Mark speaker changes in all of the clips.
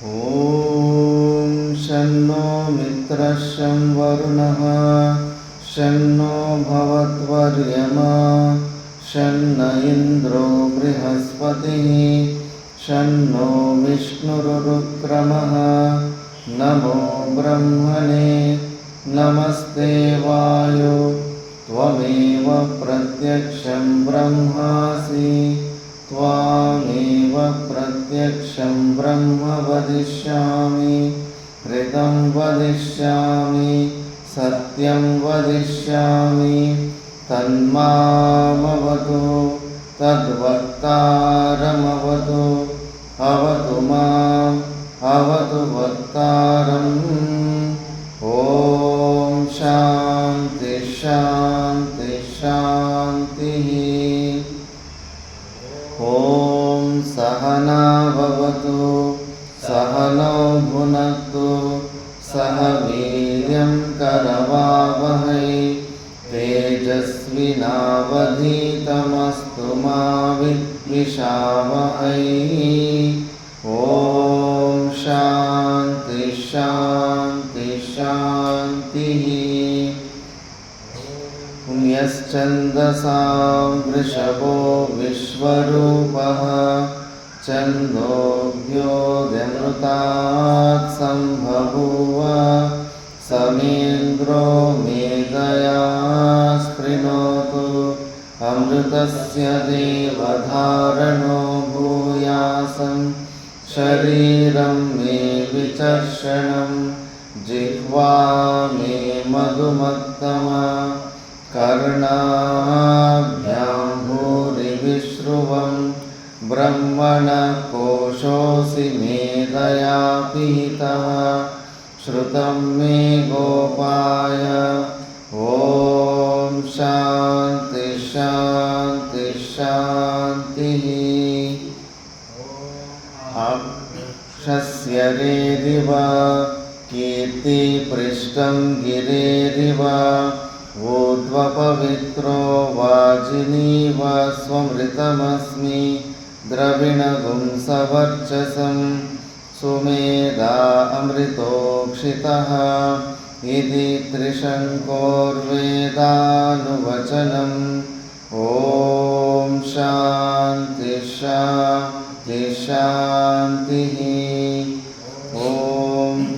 Speaker 1: ॐ शन्नो मित्रः शं वरुणः शन्नो भवत्वर्यमा शन्न इन्द्रो बृहस्पतिः शन्नो विष्णुरुक्रमः नमो ब्रह्मणे नमस्ते वायो त्वमेव प्रत्यक्षं ब्रह्मासि त्वामेव प्रत्यक्षं ब्रह्म वदिष्यामि ऋतं वदिष्यामि सत्यं वदिष्यामि तन्मामवतु तद्वक्तारमवतु अवतु माम् अवतु वक्तारम् ॐ शान्ति शान्ति शान्तिः। ॐ सहना भवतु सहनौ भुनक्तु सह वीर्यं करवावहै तेजस्विनावधीतमस्तु मा विद्विषावहै। ॐ शान्ति शान्ति शान्तिः। पुण्यश्चन्दसां वृषभो विश्वरूपः छन्दोऽभ्योऽमृतात् सम्बभूव समेन्द्रो मेधया स्पृणोतु अमृतस्य देवधारणो भूयासं शरीरं मे विचर्षणं जिह्वा मे मधुमत्तमा कर्णाभ्यां भूरिविश्रुवं ब्रह्मणः कोशोऽसि मेधया पीतः श्रुतं मे गोपाय। ॐ शान्ति शान्ति शान्तिः। अक्षस्य रेरिव कीर्तिपृष्ठं गिरेरिव ऊर्ध्वपवित्रो वाजिनीव स्वमृतमस्मि द्रविणगुंसवर्चसं सुमेधा अमृतोक्षितः इति त्रिशङ्कोर्वेदानुवचनम्। ॐ शान्ति शान्ति शान्तिः। ॐ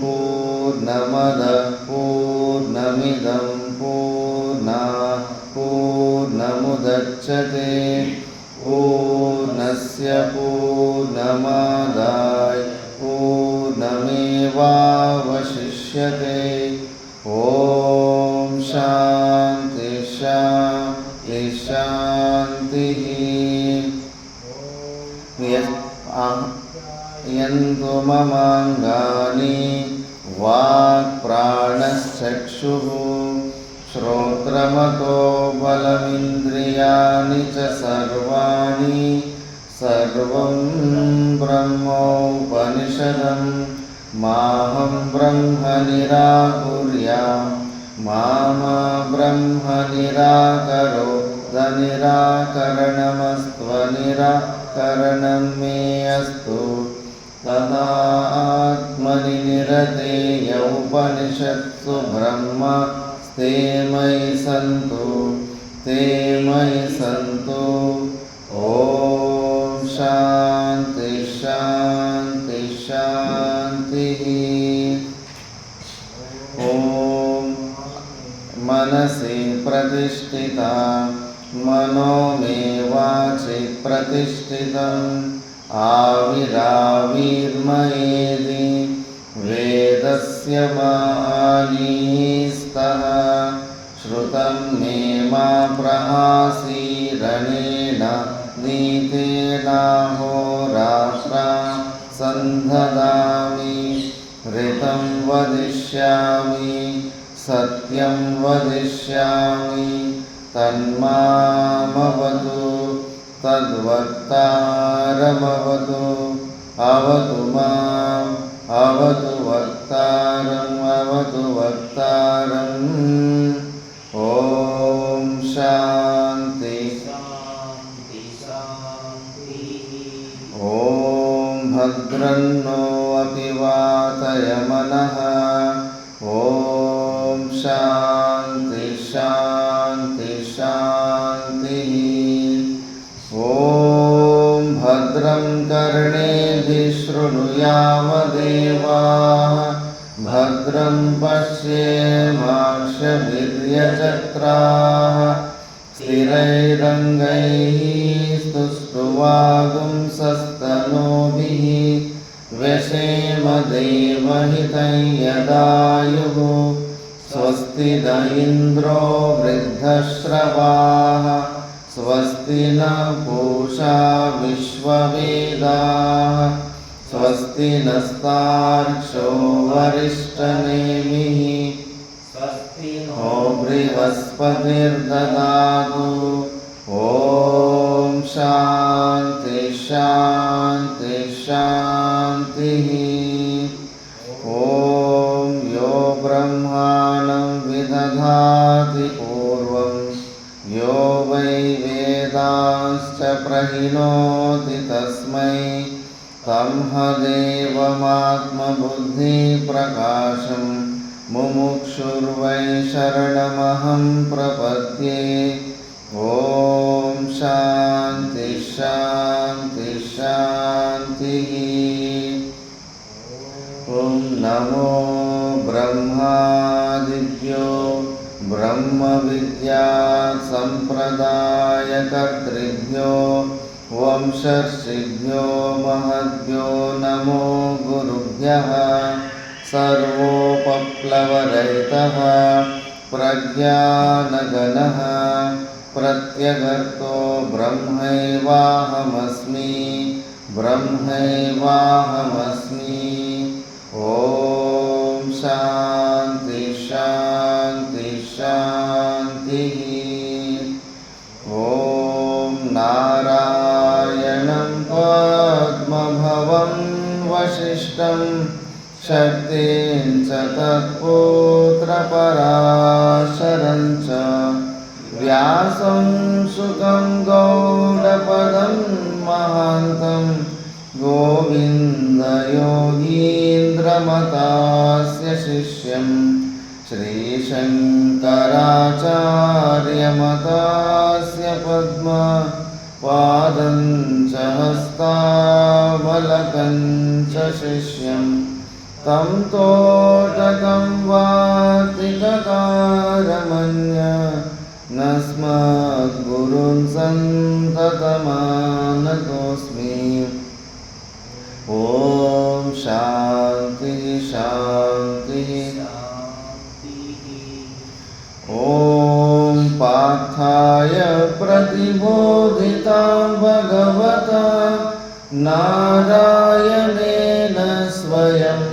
Speaker 1: पूर्णमदः पूर्णमिदं पूर्णात् पूर्णमुदच्यते पूर्णस्य पूर्णमादाय पूर्णमेवावशिष्यते। ॐ शान्ति शान्ति शान्तिः। यन्तु ममाङ्गानि वाक्प्राणश्चक्षुः श्रोत्रमतो बलमिन्द्रियाणि च सर्वाणि सर्वं ब्रह्मोपनिषदं माहं ब्रह्म निराकुर्याम् मा ब्रह्म निराकरोत् निराकरणमस्त्वनिराकरणं मे अस्तु। तदात्मनि निरतेय उपनिषत्सु ब्रह्म ते मयि सन्तु ते मयि सन्तु। ॐ शान्ति शान्ति शान्तिः। ॐ मनसि प्रतिष्ठिता मनो मे वाचि प्रतिष्ठितम् आविराविर्मयेदि वेदस्य मानीस्तः श्रुतं मे मा प्रहासीरणेन नीतेनाहोरात्रा सन्धदामि ऋतं वदिष्यामि सत्यं वदिष्यामि तन्मामवतु तद्वक्तारमवतु अवतु माम् अवतु वक्तारम् अवतु वक्तारम्। ॐ शान्ति शान्ति शान्तिः। ॐ भद्रन्नो अपि वातय मनः। ॐ शान्ति शान्ति शान्तिः। ॐ भद्रं कर्णेभिः शृणुयाम देवाः भद्रं पश्येमाक्षभिर्यजत्राः स्थिरैरङ्गैः स्तुष्ट्वागुंसस्तनूभिः व्यशेम देवहितं यदायुः। स्वस्ति न इन्द्रो वृद्धश्रवाः स्वस्ति न पूषा विश्ववेदाः स्वस्ति नस्तार्क्ष्यो वरिष्ठनेमिः स्वस्ति नो बृहस्पतिर्ददातु। ॐ शान्ति शान्ति शान्तिः। ॐ यो ब्रह्माणं विदधाति पूर्वं यो वै वेदांश्च प्रहिणोति तस्मै तमहदेवमात्मबुद्धिप्रकाशं मुमुक्षुर्वै शरणमहं प्रपद्ये। ॐ शान्ति शान्ति शान्तिः। ॐ नमो ब्रह्मादिभ्यो ब्रह्मविद्यासम्प्रदायकर्तृभ्यो वंशर्षिभ्यो महद्भ्यो नमो गुरुभ्यः। सर्वोपप्लवरहितः प्रज्ञानगणः प्रत्यगर्तो ब्रह्मैवाहमस्मि ब्रह्मैवाहमस्मि। ॐ शान्ति शान्ति शान्तिः। ॐ नारायणं पद्मभवं वसिष्ठं शक्तिं च तत्पुत्रपराशरं च व्यासं शुकं गौडपदं महान्तं गोविन्दयोगीन्द्रमतास्य शिष्यं श्रीशङ्कराचार्यमतास्य पद्मपादं च हस्तामलकं च शिष्यं तं तोटकं वातिककारमन्य नस्मद्गुरुं सन्ततमानतोऽस्मि। ॐ शान्ति शान्ति। ॐ पार्थाय प्रतिबोधितां भगवता नारायणेन स्वयं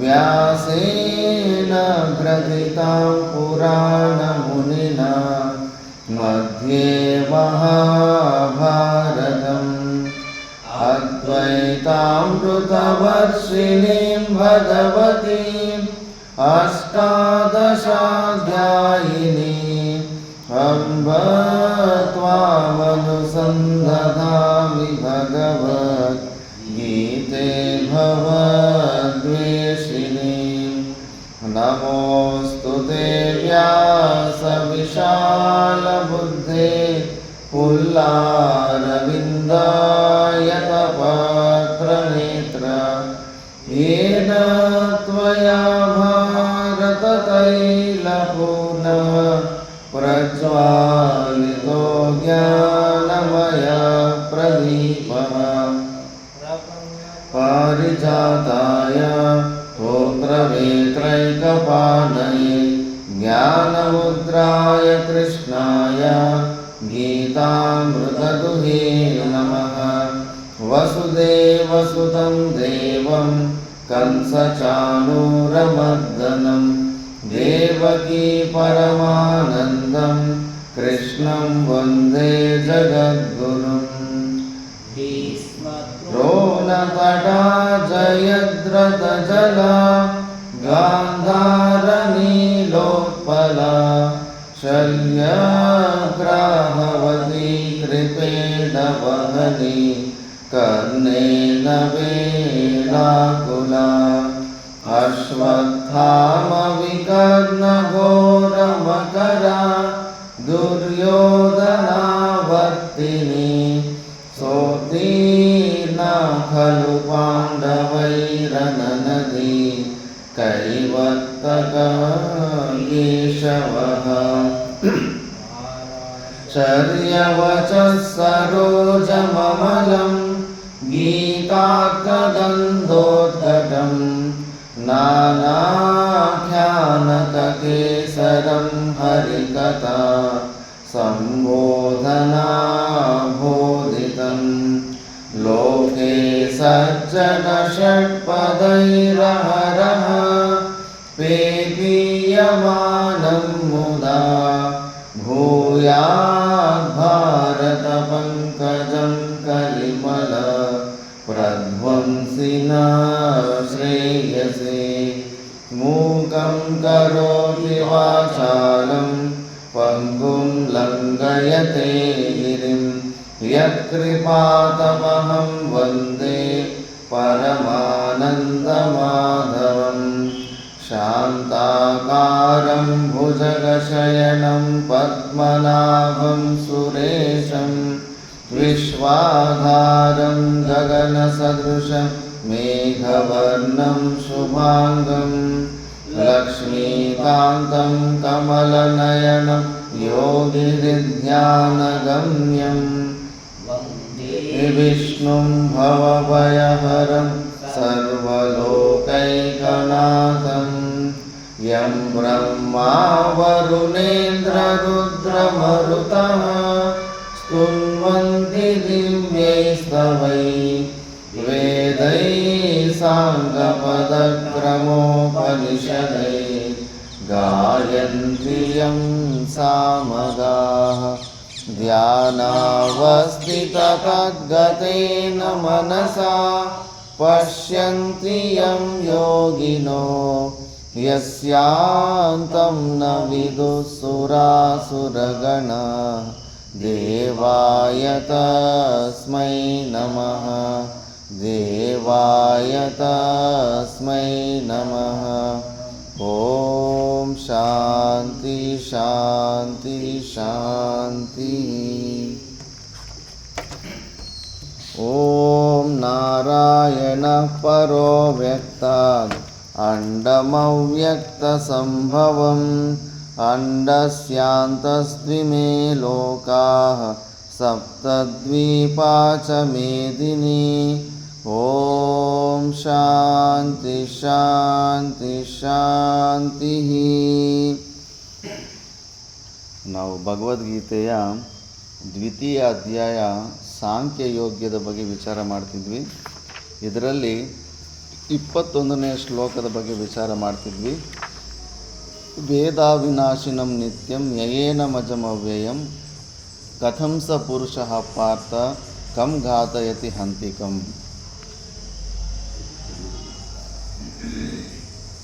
Speaker 1: व्यासेन ग्रथितां पुराणमुनिना मध्ये महाभारतम् अद्वैतामृतवर्षिणीं भगवतीम् अष्टादशाध्यायिनीम् अम्ब त्वामनुसन्दधामि भगवद्गीते भवद्वेषिणीम्। नमोऽस्तु ते व्यासविशालबुद्धे पुल्लारविन्दायतपत्रनेत्र येन त्वया भारततैलपूर्णः प्रज्वालितो ज्ञानमयः प्रदीपः पारिजाताय स्तोत्रवेत्रैकपाणये ज्ञानमुद्राय कृष्णाय गीतामृतदुहे नमः। वसुदेवसुतं देवं कंसचाणूरमर्दनं देवकी परमानन्दं कृष्णं वन्दे जगद्गुरुम्। द्रोणतटा जयद्रथजला गान्धारनीलोत्पला शल्यग्राहवती कृपेण वहनी कर्णेन वेणुनादिनी। नीलाकुला अश्वत्थामविकर्णघोरमकरा दुर्योधनावर्तिनी सोत्तीर्णा खलु पाण्डवैरननदी कैवर्तककेशवः शर्यवचः सरोजममलं गीतार्थगन्धोद्घटं नानाख्यानककेसरं हरिकथा सम्बोधनाबोधितं लोके सज्जनषट्पदैरहरः पेपीयमानं मुदा भूयाद्भारतपङ्कजं कलिमल प्रध्वंसिना श्रेयसे मूकं करोति वाचालं पङ्गुं लङ्घयते गिरिं यत्कृपातमहं वन्दे परमानन्दमाधवम् शान्ताकारं भुजगशयनं पद्मनाभं सुरेशं विश्वाधारं गगनसदृशं मेघवर्णं शुभाङ्गं लक्ष्मीकान्तं कमलनयनं योगिहृद्ध्यानगम्यं विष्णुं भवभयहरं सर्वलोकैकनाथं यं ब्रह्मा वरुणेन्द्ररुद्रमरुतः स्तुन्वन्ति दिव्यैस्तवैः वेदैः साङ्गपदक्रमोपनिषदैः गायन्ति यं सामगाः ध्यानावस्थिततद्गतेन मनसा पश्यन्ति यं योगिनो यस्यान्तं न विदुः देवाय तस्मै नमः देवाय तस्मै नमः। ॐ शान्ति शान्ति शान्ति। ॐ नारायणः परो व्यक्तात् अण्डमव्यक्तसम्भवम् अण्डस्यान्तस्त्विमे लोकाः सप्तद्वीपा च मेदिनी। ॐ शान्ति शान्ति ಶಾಂತಿಃ। ನಾವು ಭಗವದ್ಗೀತೆಯ ದ್ವಿತೀಯ ಅಧ್ಯಾಯ ಸಾಂಖ್ಯಯೋಗ್ಯದ ಬಗ್ಗೆ ವಿಚಾರ ಮಾಡ್ತಿದ್ವಿ. ಇದರಲ್ಲಿ 21ನೇ ಶ್ಲೋಕದ ಬಗ್ಗೆ ವಿಚಾರ ಮಾಡ್ತಿದ್ವಿ. ವೇದಾವಿನಾಶಿನಂ ನಿತ್ಯಂ ಯಯೇನ ಮಜಮವ್ಯಯಂ ಕಥಂ ಸ ಪುರುಷಃ ಪಾರ್ಥ ಕಂ ಘಾತಯತಿ ಹಂತಿಕಂ.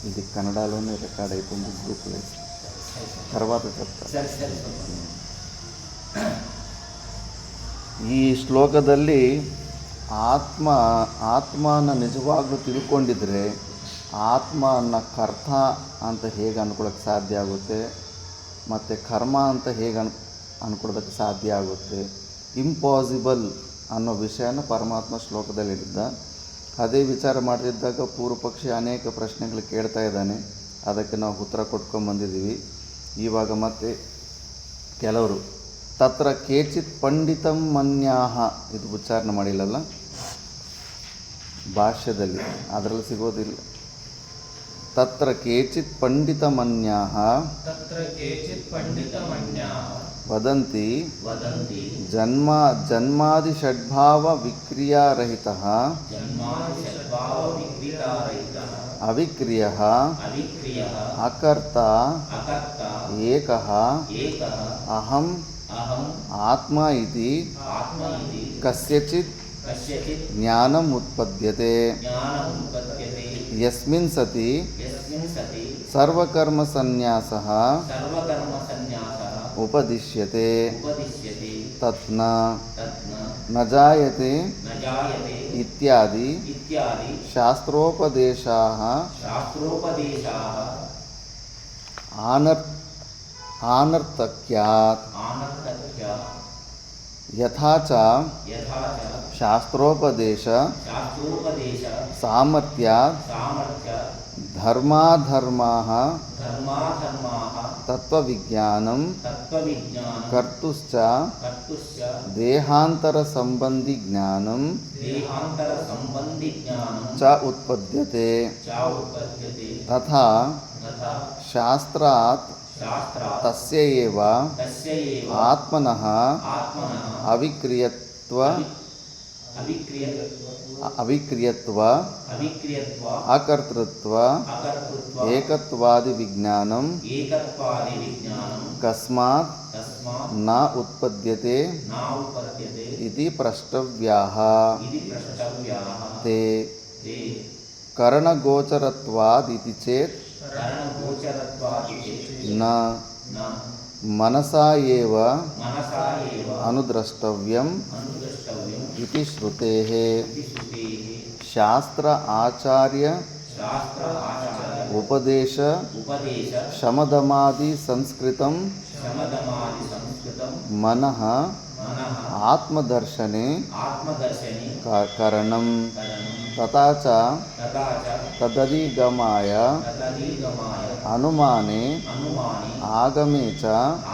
Speaker 1: ఇది కన్నడలోనే రికార్డ్ అయిపోయింది గ్రూప్లో, తర్వాత చెప్తా. ಈ ಶ್ಲೋಕದಲ್ಲಿ ಆತ್ಮನ ನಿಜವಾಗ್ಲೂ ತಿಳ್ಕೊಂಡಿದ್ರೆ ಆತ್ಮ ಅನ್ನೋ ಕರ್ತ ಅಂತ ಹೇಗೆ ಅಂದ್ಕೊಳ್ಳೋಕ್ಕೆ ಸಾಧ್ಯ ಆಗುತ್ತೆ, ಮತ್ತು ಕರ್ಮ ಅಂತ ಹೇಗೆ ಅಂದ್ಕೊಳ್ಳೋದಕ್ಕೆ ಸಾಧ್ಯ ಆಗುತ್ತೆ. ಇಂಪಾಸಿಬಲ್ ಅನ್ನೋ ವಿಷಯನ ಪರಮಾತ್ಮ ಶ್ಲೋಕದಲ್ಲಿ ಹೇಳಿದ್ದ. ಅದೇ ವಿಚಾರ ಮಾಡ್ತಿದ್ದಾಗ ಪೂರ್ವಪಕ್ಷಿ ಅನೇಕ ಪ್ರಶ್ನೆಗಳು ಕೇಳ್ತಾ ಇದ್ದಾನೆ. ಅದಕ್ಕೆ ನಾವು ಉತ್ತರ ಕೊಟ್ಕೊಂಡ್ಬಂದಿದ್ದೀವಿ. ಇವಾಗ ಮತ್ತೆ ಕೆಲವರು ತತ್ರ ಕೇಚಿತ್ ಪಂಡಿತಂ ಮನ್ಯಾಹ, ಇದು ಉಚ್ಚಾರಣೆ ಮಾಡಿಲ್ಲಲ್ಲ ಭಾಷ್ಯದಲ್ಲಿ, ಅದರಲ್ಲಿ ಸಿಗೋದಿಲ್ಲ. ತತ್ರ ಕೇಚಿತ್ ಪಂಡಿತಮನ್ಯಾಹ ವದಂತಿ ಜನ್ಮಾದಿ ಷಡ್ಭಾವ ವಿಕ್ರಿಯಾರಹಿತಃ ಅವಿಕ್ರಿಯಃ ಅಕರ್ತ ಏಕಃ ಅಹಂ ಆತ್ಮ ಇತಿ ಕಸ್ಯಚಿತ್ ಜ್ಞಾನಂ ಉತ್ಪದ್ಯತೆ. ಯಸ್ಮಿನ್ ಸತಿ ಸರ್ವಕರ್ಮ ಸನ್ಯಾಸಃ ಉಪದಿಶ್ಯತೆ ತತ್ನ न जायते
Speaker 2: न जायते
Speaker 1: इत्यादि
Speaker 2: इत्यादि
Speaker 1: शास्त्रोपदेशाः
Speaker 2: शास्त्रोपदेशाः
Speaker 1: आनर्थक्यात्
Speaker 2: आनर्थक्यात्
Speaker 1: यथा च
Speaker 2: यथा च
Speaker 1: शास्त्रोपदेश
Speaker 2: शास्त्रोपदेश
Speaker 1: सामर्थ्यात्
Speaker 2: सामर्थ्यात्
Speaker 1: धर्माधर्माः
Speaker 2: धर्माधर्माः
Speaker 1: तत्त्वविज्ञानं
Speaker 2: तत्त्वविज्ञानं
Speaker 1: कर्तुश्च
Speaker 2: कर्तुश्च
Speaker 1: देहान्तरसम्बन्धिज्ञानं
Speaker 2: देहान्तरसम्बन्धिज्ञानं
Speaker 1: च उत्पद्यते
Speaker 2: च उत्पद्यते
Speaker 1: तथा
Speaker 2: तथा
Speaker 1: शास्त्रात्
Speaker 2: शास्त्रात्
Speaker 1: तस्य एव
Speaker 2: तस्य एव
Speaker 1: आत्मनः
Speaker 2: आत्मनः
Speaker 1: अविक्रियत्व
Speaker 2: अविक्रियत्व
Speaker 1: अकर्तृत्व
Speaker 2: अकर्तृत्व
Speaker 1: एकत्वादिविज्ञानं
Speaker 2: एकत्वादिविज्ञानं
Speaker 1: कस्मात्
Speaker 2: तस्मात्
Speaker 1: न उत्पद्यते
Speaker 2: न उत्पद्यते
Speaker 1: इति प्रष्टव्याः
Speaker 2: इति प्रष्टव्याः
Speaker 1: ते
Speaker 2: ते
Speaker 1: करणगोचरत्वादिति चेत्
Speaker 2: करणगोचरत्वादिति
Speaker 1: न
Speaker 2: न
Speaker 1: मनसा एव
Speaker 2: मनसा एव
Speaker 1: अनुद्रष्टव्यम्
Speaker 2: अनुद्रष्टव्यम्
Speaker 1: इति श्रुतेः
Speaker 2: इति श्रुतेः
Speaker 1: शास्त्र आचार्य
Speaker 2: शास्त्र आचार्य
Speaker 1: उपदेश
Speaker 2: उपदेश
Speaker 1: शमदमादि संस्कृतं
Speaker 2: शमदमादि संस्कृतं
Speaker 1: मनः
Speaker 2: मनः
Speaker 1: आत्मदर्शने
Speaker 2: आत्मदर्शने
Speaker 1: करणं
Speaker 2: करणं
Speaker 1: तथा च
Speaker 2: तथा च
Speaker 1: तदधिगमाय
Speaker 2: तदधिगमाय
Speaker 1: अनुमाने
Speaker 2: अनुमाने
Speaker 1: आगमे च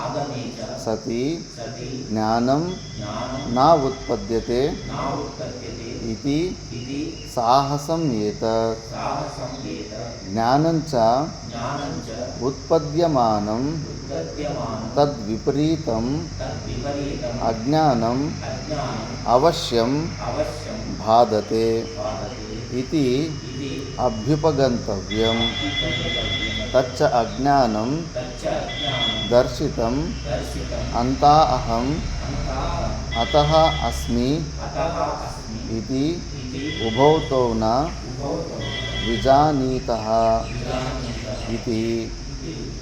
Speaker 2: आगमे च
Speaker 1: सति
Speaker 2: सति
Speaker 1: ज्ञानं
Speaker 2: ज्ञानं
Speaker 1: न उत्पद्यते
Speaker 2: न उत्पद्यते
Speaker 1: इति
Speaker 2: इति
Speaker 1: साहसम् एतत्
Speaker 2: साहसं एतत्
Speaker 1: ज्ञानं च
Speaker 2: ज्ञानं च
Speaker 1: उत्पद्यमानं
Speaker 2: उत्पद्यमानं
Speaker 1: तद्विपरीतं
Speaker 2: तद्विपरीतम्
Speaker 1: अज्ञानम्
Speaker 2: अज्ञानम्
Speaker 1: अवश्यं
Speaker 2: अवश्यं
Speaker 1: बाधते
Speaker 2: बाधते
Speaker 1: इति
Speaker 2: इति
Speaker 1: अभ्युपगन्तव्यम्
Speaker 2: अभ्युपगन्तव्यम्
Speaker 1: तच्च अज्ञानं
Speaker 2: तच्च ज्ञानं
Speaker 1: दर्शितं
Speaker 2: दर्शितम्
Speaker 1: अन्ता अहम्
Speaker 2: अन्तः
Speaker 1: अतः अस्मि
Speaker 2: अतः अस्मि
Speaker 1: इति
Speaker 2: इति
Speaker 1: उभौ तौ न
Speaker 2: उभौ तौ
Speaker 1: विजानीतः
Speaker 2: विजानीतः
Speaker 1: इति
Speaker 2: इति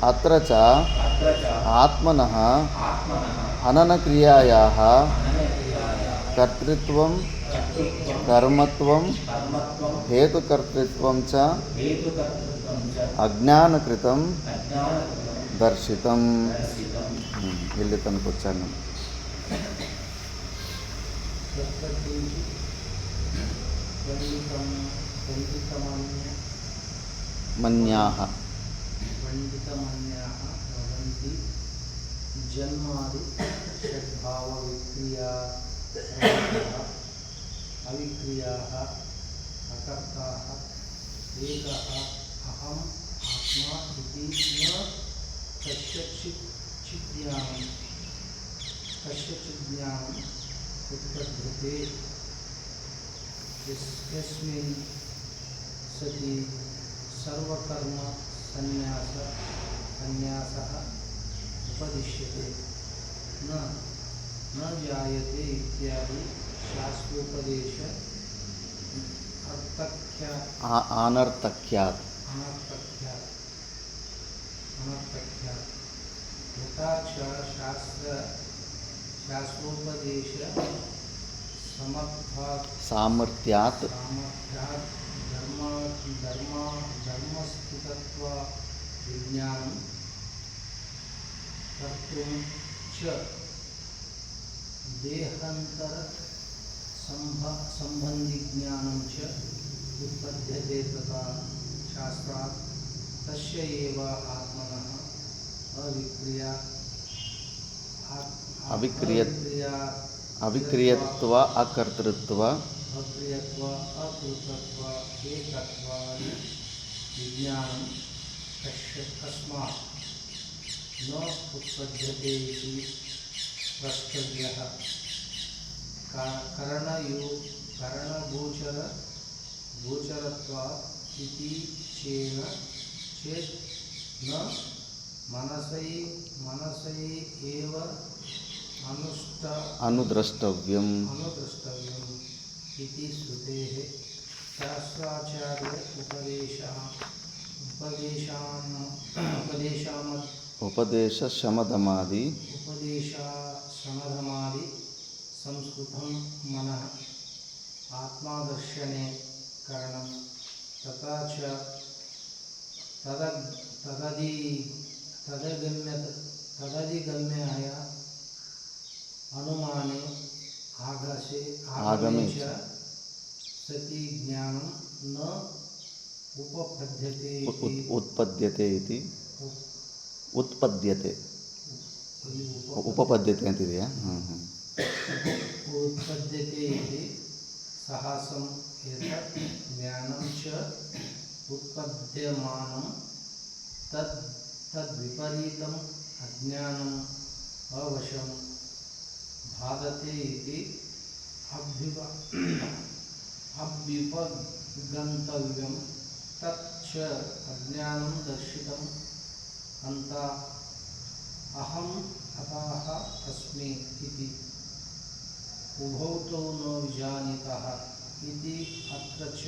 Speaker 1: अत्र च
Speaker 2: अत्र च
Speaker 1: आत्मनः
Speaker 2: आत्मनः
Speaker 1: हननक्रियायाः
Speaker 2: अनन्यक्रियायाः
Speaker 1: कर्तृत्वं
Speaker 2: कर्तृत्वं
Speaker 1: कर्मत्वं
Speaker 2: कर्मत्वं
Speaker 1: हेतुकर्तृत्वं च
Speaker 2: हेतुकर्तृत्वं च
Speaker 1: अज्ञानकृतं
Speaker 2: अज्ञानकृतं
Speaker 1: दर्शितं
Speaker 2: दर्शितं
Speaker 1: ಇಲ್ಲಿ ತನಕ వచ్చాను मन्याः
Speaker 3: पंडितमन्याः वदन्ति जन्मादि षड्भावविक्रिया अविक्रियाः अकर्ताः एकः अहम् आत्मा इति न कस्यचित् ज्ञानम् उत्पद्यते यस्मिन् सति सर्वकर्म संन्यासः उपदिश्यते न जायते इत्यादि शास्त्रोपदेश
Speaker 1: अनर्थक्यात्
Speaker 3: यथा च शास्त्रोपदेश
Speaker 1: सामर्थ्यात्
Speaker 3: धर्मस्थितत्व विज्ञानं कर्तुं च देहान्तर संबंधिज्ञानं च उत्पद्यते तथा शास्त्रात् तस्य एव आत्मनः
Speaker 1: अविक्रियत्व अकर्तृत्व
Speaker 3: अक्रियत्व अकृतत्व एकत्वादि विज्ञानं कस्मात् न उत्पद्यते इति प्रष्टव्यः करणगोचरत्वात् इति चेत् न मनसै एव
Speaker 1: अनुद्रष्टव्यम्
Speaker 3: इति श्रुतेः शास्त्राचार्य
Speaker 1: उपदेशशमदमादि
Speaker 3: संस्कृतं मनः आत्मादर्शने करणं तथा च तदधिगम्याय अनुमाने आगमे च सति ज्ञानं न उपपद्यते
Speaker 1: उत्पद्यते इति ಉಪಪದ್ಯತೆ ಅಂತಿದೆಯಾ?
Speaker 3: उत्पद्यते इति साहसम् एतत् ज्ञानं च उत्पद्यमानं तद्विपरीतम् अज्ञानम् अवशं बाधते इति अभ्युपगन्तव्यं तच्च अज्ञानं दर्शितम् अन्तः अहम् अतः अस्मि इति उभौ तौ न विजानीतः इति अत्र च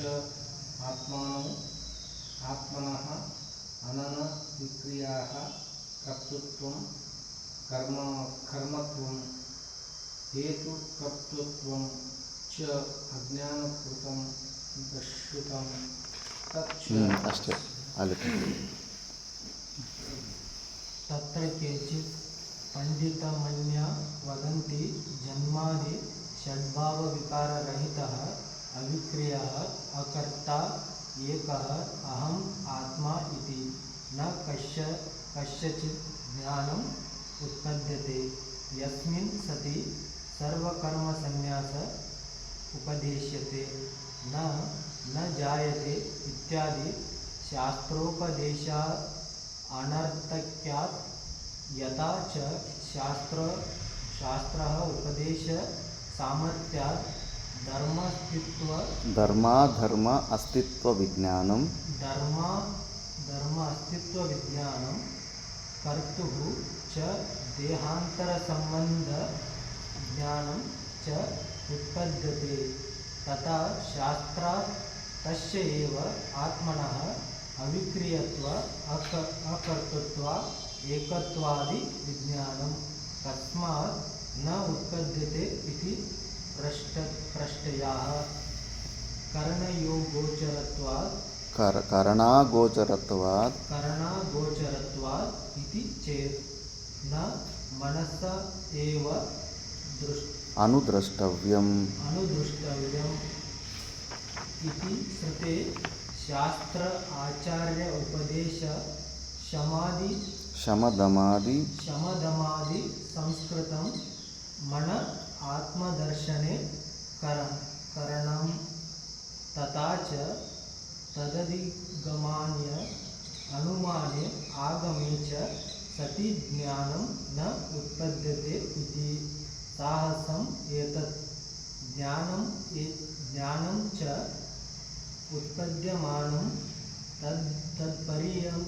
Speaker 3: आत्मनः अननविक्रियाः कर्तृत्वं कर्मत्वं हेतुकर्तृत्वं च अज्ञानकृतं दर्शितं तच्च
Speaker 1: ಅಷ್ಟೇ ಅಲ್ಲಿ
Speaker 4: तत्र केचित् पण्डितमन्या वदन्ति जन्मादि षड्भावविकाररहितः अविक्रियः अकर्ता एकः अहम् आत्मा इति न कस्यचित् ज्ञानम् उत्पद्यते यस्मिन् सति सर्वकर्मसन्न्यास उपदेश्यते न जायते इत्यादि शास्त्रोपदेशा अनर्थक्यात् यथा च शास्त्रः उपदेश सामर्थ्यात्
Speaker 1: धर्म अस्तित्व विज्ञानं
Speaker 4: अस्तित्वविज्ञानं कर्तुः च देहान्तरसम्बन्ध ज्ञानं च उत्पद्यते तथा शास्त्रात् तस्य एव आत्मनः अविक्रियत्व अकर्तृत्व एकत्वादि विज्ञानं तस्मात् न उत्पद्यते इति प्रष्टयाः करणागोचरत्वात् इति चेत् न मनसा एव
Speaker 1: अनुद्रष्टव्यम्
Speaker 4: इति श्रुते शास्त्र आचार्य उपदेश शमदमादि संस्कृतं मन आत्मदर्शने करणं तथा च तदधिगमान्य अनुमाने आगमे च सति ज्ञानं न उत्पद्यते इति साहसम् एतत् ज्ञानं च उत्पद्यमानं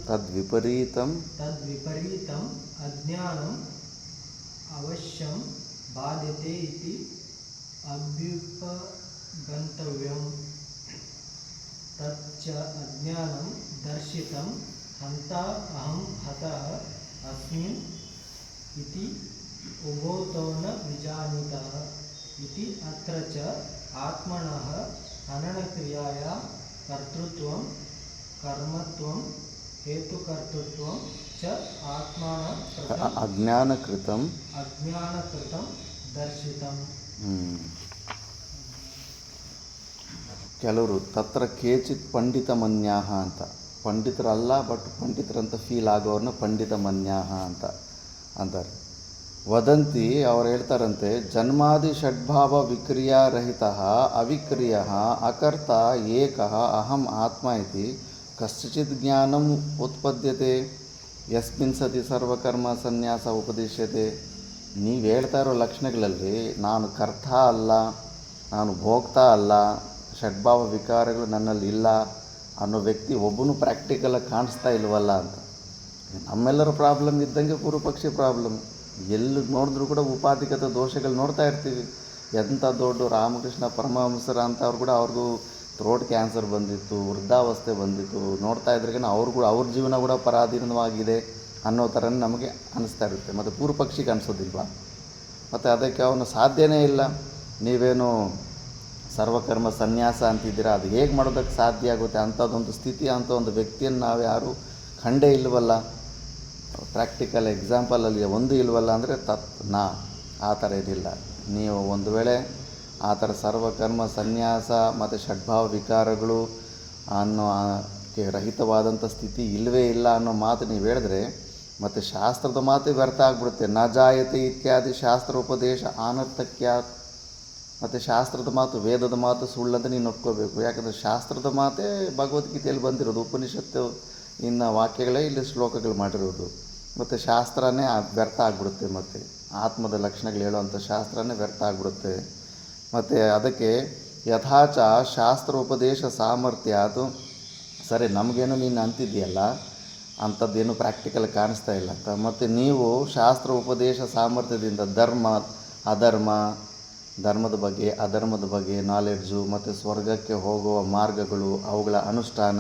Speaker 1: तद्विपरीतम्
Speaker 4: अज्ञानम् अवश्यं बाध्यते इति अभ्युपगन्तव्यं तच्च अज्ञानं दर्शितं हन्ता अहं हतः अस्मि इति उभौ न विजानीतः इति अत्र च आत्मनः अननक्रियाया कर्तृत्वं कर्मत्वं हेतुकर्तृत्वं च
Speaker 1: अज्ञानकृतं
Speaker 4: दर्शितं
Speaker 1: ಕೆಲವರು ತತ್ರ ಕೇಚಿತ್ ಪಂಡಿತಮನ್ಯಾಹ ಅಂತ ಪಂಡಿತರಲ್ಲ ಬಟ್ ಪಂಡಿತರಂತ ಫೀಲ್ ಆಗೋರನ್ನ ಪಂಡಿತಮನ್ಯಾಹ ಅಂತ ಅಂತಾರೆ. ವದಂತಿ ಅವ್ರು ಹೇಳ್ತಾರಂತೆ ಜನ್ಮಾದಿ ಷಡ್ಭಾವ ವಿಕ್ರಿಯಾರಹಿತ ಅವಿಕ್ರಿಯ ಅಕರ್ತ ಏಕಃ ಅಹಂ ಆತ್ಮ ಇತಿ ಕಸ್ಯಚಿತ್ ಜ್ಞಾನಂ ಉತ್ಪದ್ಯತೆ ಯಸ್ಮಿನ್ ಸತಿ ಸರ್ವಕರ್ಮ ಸನ್ಯಾಸ ಉಪದಿಶ್ಯತೆ. ನೀವು ಹೇಳ್ತಾ ಇರೋ ಲಕ್ಷಣಗಳಲ್ಲಿ ನಾನು ಕರ್ತ ಅಲ್ಲ, ನಾನು ಭೋಕ್ತಾ ಅಲ್ಲ, ಷಡ್ಭಾವ ವಿಕಾರಗಳು ನನ್ನಲ್ಲಿ ಇಲ್ಲ ಅನ್ನೋ ವ್ಯಕ್ತಿ ಒಬ್ಬನು ಪ್ರಾಕ್ಟಿಕಲಾಗಿ ಕಾಣಿಸ್ತಾ ಇಲ್ವಲ್ಲ ಅಂತ. ನಮ್ಮೆಲ್ಲರ ಪ್ರಾಬ್ಲಮ್ ಇದ್ದಂಗೆ ಪೂರ್ವಪಕ್ಷಿ ಪ್ರಾಬ್ಲಮ್. ಎಲ್ಲಿ ನೋಡಿದ್ರೂ ಕೂಡ ಉಪಾಧಿಗತ ದೋಷಗಳು ನೋಡ್ತಾ ಇರ್ತೀವಿ. ಎಂಥ ದೊಡ್ಡ ರಾಮಕೃಷ್ಣ ಪರಮಹಂಸರ ಅಂತ ಅವ್ರು ಕೂಡ ಅವ್ರಿಗೂ ಥ್ರೋಟ್ ಕ್ಯಾನ್ಸರ್ ಬಂದಿತ್ತು, ವೃದ್ಧಾವಸ್ಥೆ ಬಂದಿತ್ತು. ನೋಡ್ತಾ ಇದ್ರಿಗೆ ಅವ್ರ ಜೀವನ ಕೂಡ ಪರಾಧೀನವಾಗಿದೆ ಅನ್ನೋ ಥರ ನಮಗೆ ಅನಿಸ್ತಾ ಇರುತ್ತೆ. ಮತ್ತು ಪೂರ್ವಪಕ್ಷಿಗೆ ಅನಿಸೋದಿಲ್ವಾ? ಮತ್ತು ಅದಕ್ಕೆ ಅವನು ಸಾಧ್ಯನೇ ಇಲ್ಲ. ನೀವೇನು ಸರ್ವಕರ್ಮ ಸನ್ಯಾಸ ಅಂತಿದ್ದೀರಾ, ಅದು ಹೇಗೆ ಮಾಡೋದಕ್ಕೆ ಸಾಧ್ಯ ಆಗುತ್ತೆ? ಅಂಥದ್ದೊಂದು ಸ್ಥಿತಿ, ಅಂಥ ಒಂದು ವ್ಯಕ್ತಿಯನ್ನು ನಾವು ಯಾರೂ ಕಂಡೇ ಇಲ್ವಲ್ಲ. ಪ್ರಾಕ್ಟಿಕಲ್ ಎಕ್ಸಾಂಪಲಲ್ಲಿ ಒಂದು ಇಲ್ವಲ್ಲ ಅಂದರೆ ಆ ಥರ ಇದಿಲ್ಲ. ನೀವು ಒಂದು ವೇಳೆ ಆ ಥರ ಸರ್ವಕರ್ಮ ಸನ್ಯಾಸ ಮತ್ತು ಷಡ್ಭಾವ ವಿಕಾರಗಳು ಅನ್ನೋ ರಹಿತವಾದಂಥ ಸ್ಥಿತಿ ಇಲ್ಲವೇ ಇಲ್ಲ ಅನ್ನೋ ಮಾತು ನೀವು ಹೇಳಿದ್ರೆ ಮತ್ತು ಶಾಸ್ತ್ರದ ಮಾತು ವ್ಯರ್ಥ ಆಗಿಬಿಡುತ್ತೆ. ನ ಜಾಯತೆ ಇತ್ಯಾದಿ ಶಾಸ್ತ್ರ ಉಪದೇಶ ಅನರ್ಥಕ್ಯಾತ್. ಮತ್ತು ಶಾಸ್ತ್ರದ ಮಾತು, ವೇದದ ಮಾತು ಸುಳ್ಳಂತ ನೀನು ಒಪ್ಕೋಬೇಕು. ಯಾಕಂದರೆ ಶಾಸ್ತ್ರದ ಮಾತೇ ಭಗವದ್ಗೀತೆಯಲ್ಲಿ ಬಂದಿರೋದು, ಉಪನಿಷತ್ತು ಇನ್ನು ವಾಕ್ಯಗಳೇ ಇಲ್ಲಿ ಶ್ಲೋಕಗಳು ಮಾಡಿರೋದು. ಮತ್ತು ಶಾಸ್ತ್ರನೇ ವ್ಯರ್ಥ ಆಗಿಬಿಡುತ್ತೆ. ಮತ್ತು ಆತ್ಮದ ಲಕ್ಷಣಗಳು ಹೇಳುವಂಥ ಶಾಸ್ತ್ರನೇ ವ್ಯರ್ಥ ಆಗಿಬಿಡುತ್ತೆ. ಮತ್ತು ಅದಕ್ಕೆ ಯಥಾಚ ಶಾಸ್ತ್ರ ಉಪದೇಶ ಸಾಮರ್ಥ್ಯ ಅದು ಸರಿ, ನಮಗೇನು ನೀನು ಅಂತಿದ್ದೀಯಲ್ಲ ಅಂಥದ್ದೇನು ಪ್ರಾಕ್ಟಿಕಲ್ ಕಾಣಿಸ್ತಾ ಇಲ್ಲ ಅಂತ. ಮತ್ತು ನೀವು ಶಾಸ್ತ್ರ ಉಪದೇಶ ಸಾಮರ್ಥ್ಯದಿಂದ ಧರ್ಮ ಅಧರ್ಮ, ಧರ್ಮದ ಬಗ್ಗೆ ಅಧರ್ಮದ ಬಗ್ಗೆ ನಾಲೆಡ್ಜು, ಮತ್ತು ಸ್ವರ್ಗಕ್ಕೆ ಹೋಗುವ ಮಾರ್ಗಗಳು, ಅವುಗಳ ಅನುಷ್ಠಾನ,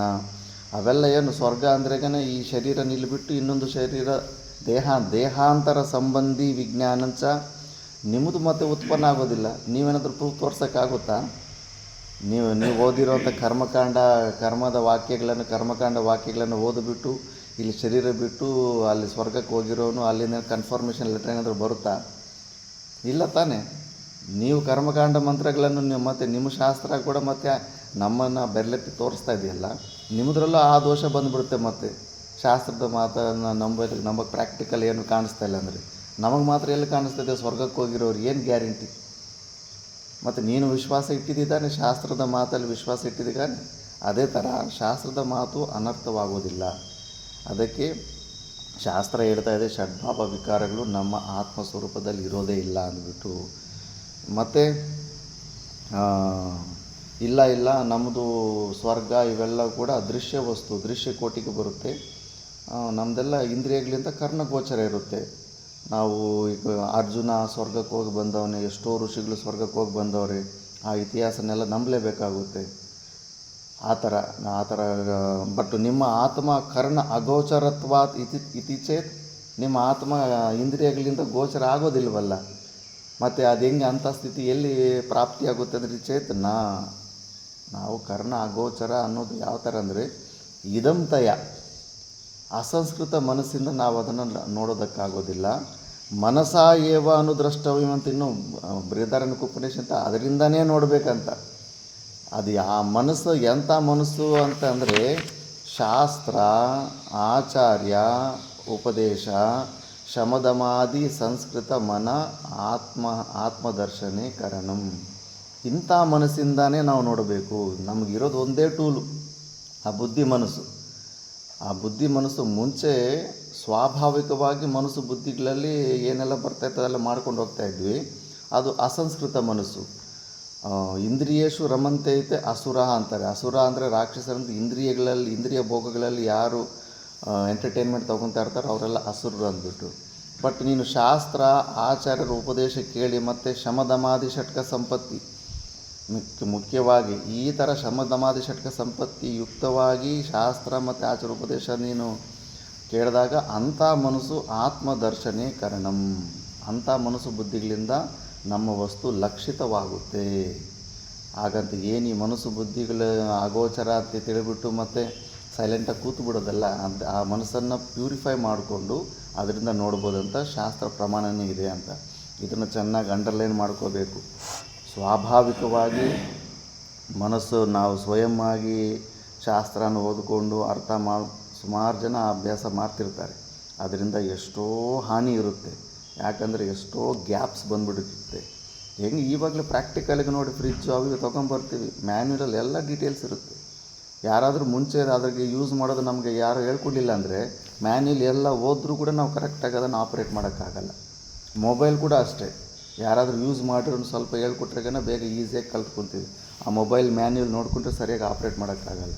Speaker 1: ಅವೆಲ್ಲ ಏನು ಸ್ವರ್ಗ ಅಂದ್ರೇಗೇ ಈ ಶರೀರ ನಿಲ್ಲಿಬಿಟ್ಟು ಇನ್ನೊಂದು ಶರೀರ ದೇಹಾಂತರ ಸಂಬಂಧಿ ವಿಜ್ಞಾನಂಚ ನಿಮ್ಮದು ಮತ್ತೆ ಉತ್ಪನ್ನ ಆಗೋದಿಲ್ಲ. ನೀವೇನಾದರೂ ಪ್ರೂಫ್ ತೋರ್ಸೋಕ್ಕಾಗುತ್ತಾ? ನೀವು ಓದಿರೋಂಥ ಕರ್ಮಕಾಂಡ ವಾಕ್ಯಗಳನ್ನು ಓದಿಬಿಟ್ಟು ಇಲ್ಲಿ ಶರೀರ ಬಿಟ್ಟು ಅಲ್ಲಿ ಸ್ವರ್ಗಕ್ಕೆ ಹೋಗಿರೋನು ಅಲ್ಲಿಂದ ಕನ್ಫರ್ಮೇಷನ್ ಲೆಟರ್ ಏನಾದರೂ ಬರುತ್ತಾ? ಇಲ್ಲ ತಾನೇ. ನೀವು ಕರ್ಮಕಾಂಡ ಮಂತ್ರಗಳನ್ನು ಮತ್ತು ನಿಮ್ಮ ಶಾಸ್ತ್ರ ಕೂಡ ಮತ್ತು ನಮ್ಮನ್ನು ಬೆರಳೆತ್ತಿ ತೋರಿಸ್ತಾ ಇದೆಯಲ್ಲ, ನಿಮ್ಮದ್ರಲ್ಲೂ ಆ ದೋಷ ಬಂದುಬಿಡುತ್ತೆ. ಮತ್ತು ಶಾಸ್ತ್ರದ ಮಾತನ್ನು ನಂಬಕ್ಕೆ ಪ್ರಾಕ್ಟಿಕಲ್ ಏನು ಕಾಣಿಸ್ತಾ ಇಲ್ಲ ಅಂದರೆ ನಮಗೆ ಮಾತ್ರ ಎಲ್ಲಿ ಕಾಣಿಸ್ತದೆ? ಸ್ವರ್ಗಕ್ಕೆ ಹೋಗಿರೋರು ಏನು ಗ್ಯಾರಂಟಿ? ಮತ್ತು ನೀನು ವಿಶ್ವಾಸ ಇಟ್ಟಿದ್ದಾನೆ, ಶಾಸ್ತ್ರದ ಮಾತಲ್ಲಿ ವಿಶ್ವಾಸ ಇಟ್ಟಿದ್ದಾನೆ. ಅದೇ ಥರ ಶಾಸ್ತ್ರದ ಮಾತು ಅನರ್ಥವಾಗೋದಿಲ್ಲ. ಅದಕ್ಕೆ ಶಾಸ್ತ್ರ ಹೇಳ್ತಾ ಇದೆ ಷಡ್ಭಾವ ವಿಕಾರಗಳು ನಮ್ಮ ಆತ್ಮಸ್ವರೂಪದಲ್ಲಿ ಇರೋದೇ ಇಲ್ಲ ಅಂದ್ಬಿಟ್ಟು. ಮತ್ತು ಇಲ್ಲ ನಮ್ಮದು ಸ್ವರ್ಗ ಇವೆಲ್ಲ ಕೂಡ ದೃಶ್ಯ ವಸ್ತು, ದೃಶ್ಯ ಕೋಟಿಗೆ ಬರುತ್ತೆ. ನಮ್ಮದೆಲ್ಲ ಇಂದ್ರಿಯಗಳಿಂದ ಕರ್ಣಗೋಚರ ಇರುತ್ತೆ. ನಾವು ಈಗ ಅರ್ಜುನ ಸ್ವರ್ಗಕ್ಕೆ ಹೋಗಿ ಬಂದವನೇ, ಎಷ್ಟೋ ಋಷಿಗಳು ಸ್ವರ್ಗಕ್ಕೆ ಹೋಗಿ ಬಂದವ್ರೆ, ಆ ಇತಿಹಾಸನೆಲ್ಲ ನಂಬಲೇಬೇಕಾಗುತ್ತೆ. ಆ ಥರ ಬಟ್ ನಿಮ್ಮ ಆತ್ಮ ಕರ್ಣ ಅಗೋಚರತ್ವಾತ್ ಇತಿ ಚೇತ್, ನಿಮ್ಮ ಆತ್ಮ ಇಂದ್ರಿಯಗಳಿಂದ ಗೋಚರ ಆಗೋದಿಲ್ವಲ್ಲ. ಮತ್ತು ಅದು ಹೆಂಗೆ ಅಂಥ ಸ್ಥಿತಿ ಎಲ್ಲಿ ಪ್ರಾಪ್ತಿಯಾಗುತ್ತೆ ಅಂದರೆ ಚೇತನ ನಾವು ಕರ್ಣ ಅಗೋಚರ ಅನ್ನೋದು ಯಾವ ಥರ ಅಂದರೆ ಇದಂತಯ ಅಸಂಸ್ಕೃತ ಮನಸ್ಸಿಂದ ನಾವು ಅದನ್ನು ನೋಡೋದಕ್ಕಾಗೋದಿಲ್ಲ. ಮನಸಾ ಏವ ಅನುದ್ರಷ್ಟವ್ಯಂ ಅಂತ ಇನ್ನೂ ಬೃಹದಾರಣ್ಯಕ ಉಪನಿಷತ್ ಅಂತ ಅದರಿಂದನೇ ನೋಡಬೇಕಂತ. ಅದು ಆ ಮನಸ್ಸು ಎಂಥ ಮನಸ್ಸು ಅಂತಂದರೆ ಶಾಸ್ತ್ರ ಆಚಾರ್ಯ ಉಪದೇಶ ಶಮದಮಾದಿ ಸಂಸ್ಕೃತ ಮನ ಆತ್ಮದರ್ಶನೇ ಕರಣಂ. ಇಂಥ ಮನಸ್ಸಿಂದಾನೇ ನಾವು ನೋಡಬೇಕು. ನಮಗಿರೋದು ಒಂದೇ ಟೂಲು, ಆ ಬುದ್ಧಿ ಮನಸ್ಸು. ಆ ಬುದ್ಧಿ ಮನಸ್ಸು ಮುಂಚೆ ಸ್ವಾಭಾವಿಕವಾಗಿ ಮನಸ್ಸು ಬುದ್ಧಿಗಳಲ್ಲಿ ಏನೆಲ್ಲ ಬರ್ತಾಯಿತ್ತು ಅದೆಲ್ಲ ಮಾಡ್ಕೊಂಡು ಹೋಗ್ತಾಯಿದ್ವಿ. ಅದು ಅಸಂಸ್ಕೃತ ಮನಸ್ಸು. ಇಂದ್ರಿಯೇಶು ರಮಂತೆ ಐತೆ ಅಸುರ ಅಂತಾರೆ. ಅಸುರ ಅಂದರೆ ರಾಕ್ಷಸರಂತ ಇಂದ್ರಿಯ ಭೋಗಗಳಲ್ಲಿ ಯಾರು ಎಂಟರ್ಟೈನ್ಮೆಂಟ್ ತೊಗೊತಾ ಇರ್ತಾರೋ ಅವರೆಲ್ಲ ಅಸುರರು ಅಂದ್ಬಿಟ್ಟು. ಬಟ್ ನೀನು ಶಾಸ್ತ್ರ ಆಚಾರ್ಯರ ಉಪದೇಶ ಕೇಳಿ ಮತ್ತು ಶಮದಮಾದಿ ಷಟ್ಕ ಸಂಪತ್ತಿ ಮುಖ್ಯವಾಗಿ ಈ ಥರ ಶಮದಮಾದಿ ಷಟ್ಕ ಸಂಪತ್ತಿ ಯುಕ್ತವಾಗಿ ಶಾಸ್ತ್ರ ಮತ್ತು ಆಚಾರ ಉಪದೇಶ ನೀನು ಕೇಳಿದಾಗ ಅಂಥ ಮನಸ್ಸು ಆತ್ಮದರ್ಶನೇ ಕರಣಂ. ಅಂಥ ಮನಸ್ಸು ಬುದ್ಧಿಗಳಿಂದ ನಮ್ಮ ವಸ್ತು ಲಕ್ಷಿತವಾಗುತ್ತೆ. ಹಾಗಂತ ಏನು ಈ ಮನಸ್ಸು ಬುದ್ಧಿಗಳ ಅಗೋಚರ ಅಂತ ತಿಳಿಬಿಟ್ಟು ಮತ್ತು ಸೈಲೆಂಟಾಗಿ ಕೂತು ಬಿಡೋದಲ್ಲ. ಆ ಮನಸ್ಸನ್ನು ಪ್ಯೂರಿಫೈ ಮಾಡಿಕೊಂಡು ಅದರಿಂದ ನೋಡ್ಬೋದಂತ ಶಾಸ್ತ್ರ ಪ್ರಮಾಣನೇ ಇದೆ ಅಂತ. ಇದನ್ನು ಚೆನ್ನಾಗಿ ಅಂಡರ್ಲೈನ್ ಮಾಡ್ಕೋಬೇಕು. ಸ್ವಾಭಾವಿಕವಾಗಿ ಮನಸ್ಸು ನಾವು ಸ್ವಯಂ ಆಗಿ ಶಾಸ್ತ್ರನ ಓದಿಕೊಂಡು ಸುಮಾರು ಜನ ಅಭ್ಯಾಸ ಮಾಡ್ತಿರ್ತಾರೆ. ಅದರಿಂದ ಎಷ್ಟೋ ಹಾನಿ ಇರುತ್ತೆ. ಯಾಕಂದರೆ ಎಷ್ಟೋ ಗ್ಯಾಪ್ಸ್ ಬಂದುಬಿಡುತ್ತೆ. ಹೆಂಗೆ ಇವಾಗಲೇ ಪ್ರಾಕ್ಟಿಕಲ್ಗೆ ನೋಡಿ ಫ್ರಿಜ್ಜು ಅವು ತೊಗೊಂಬರ್ತೀವಿ, ಮ್ಯಾನ್ಯುಲಲ್ಲಿ ಎಲ್ಲ ಡೀಟೇಲ್ಸ್ ಇರುತ್ತೆ. ಯಾರಾದರೂ ಮುಂಚೆ ಅದ್ರಿಗೆ ಯೂಸ್ ಮಾಡೋದು ನಮಗೆ ಯಾರು ಹೇಳ್ಕೊಡ್ಲಿಲ್ಲ ಅಂದರೆ ಮ್ಯಾನ್ಯುಲ್ ಎಲ್ಲ ಓದಿದ್ರೂ ಕೂಡ ನಾವು ಕರೆಕ್ಟಾಗಿ ಅದನ್ನು ಆಪ್ರೇಟ್ ಮಾಡೋಕ್ಕಾಗಲ್ಲ. ಮೊಬೈಲ್ ಕೂಡ ಅಷ್ಟೇ, ಯಾರಾದರೂ ಯೂಸ್ ಮಾಡಿರೋ ಸ್ವಲ್ಪ ಹೇಳ್ಕೊಟ್ರೆಗನ ಬೇಗ ಈಸಿಯಾಗಿ ಕಲ್ತ್ಕೊತೀವಿ. ಆ ಮೊಬೈಲ್ ಮ್ಯಾನ್ಯುಲ್ ನೋಡಿಕೊಂಡ್ರೆ ಸರಿಯಾಗಿ ಆಪ್ರೇಟ್ ಮಾಡೋಕ್ಕಾಗಲ್ಲ.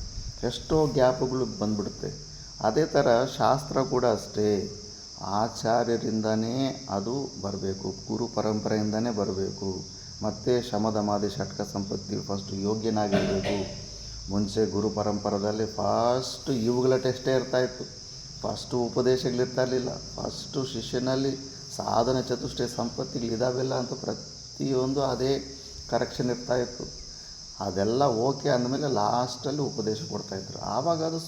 Speaker 1: ಎಷ್ಟೋ ಗ್ಯಾಪ್ಗಳು ಬಂದುಬಿಡುತ್ತೆ. ಅದೇ ಥರ ಶಾಸ್ತ್ರ ಕೂಡ ಅಷ್ಟೇ, ಆಚಾರ್ಯರಿಂದನೇ ಅದು ಬರಬೇಕು, ಗುರು ಪರಂಪರೆಯಿಂದನೇ ಬರಬೇಕು. ಮತ್ತು ಶಮದಮಾದಿ ಷಟ್ಕ ಸಂಪತ್ತಿ ಫಸ್ಟು ಯೋಗ್ಯನಾಗಿರಬೇಕು. ಮುಂಚೆ ಗುರು ಪರಂಪರದಲ್ಲಿ ಫಸ್ಟು ಇವುಗಳ ಟೆಸ್ಟೇ ಇರ್ತಾಯಿತ್ತು. ಫಸ್ಟು ಉಪದೇಶಗಳಿರ್ತಾ ಇರಲಿಲ್ಲ. ಫಸ್ಟು ಶಿಷ್ಯನಲ್ಲಿ ಸಾಧನ ಚತುಷ್ಟಯ ಸಂಪತ್ತಿಗಳು ಇದಾವೆಲ್ಲ ಅಂತ ಪ್ರತಿಯೊಂದು ಅದೇ ಕರೆಕ್ಷನ್ ಇರ್ತಾಯಿತ್ತು. ಅದೆಲ್ಲ ಓಕೆ ಅಂದಮೇಲೆ ಲಾಸ್ಟಲ್ಲಿ ಉಪದೇಶ ಕೊಡ್ತಾಯಿದ್ರು. ಆವಾಗ ಅದು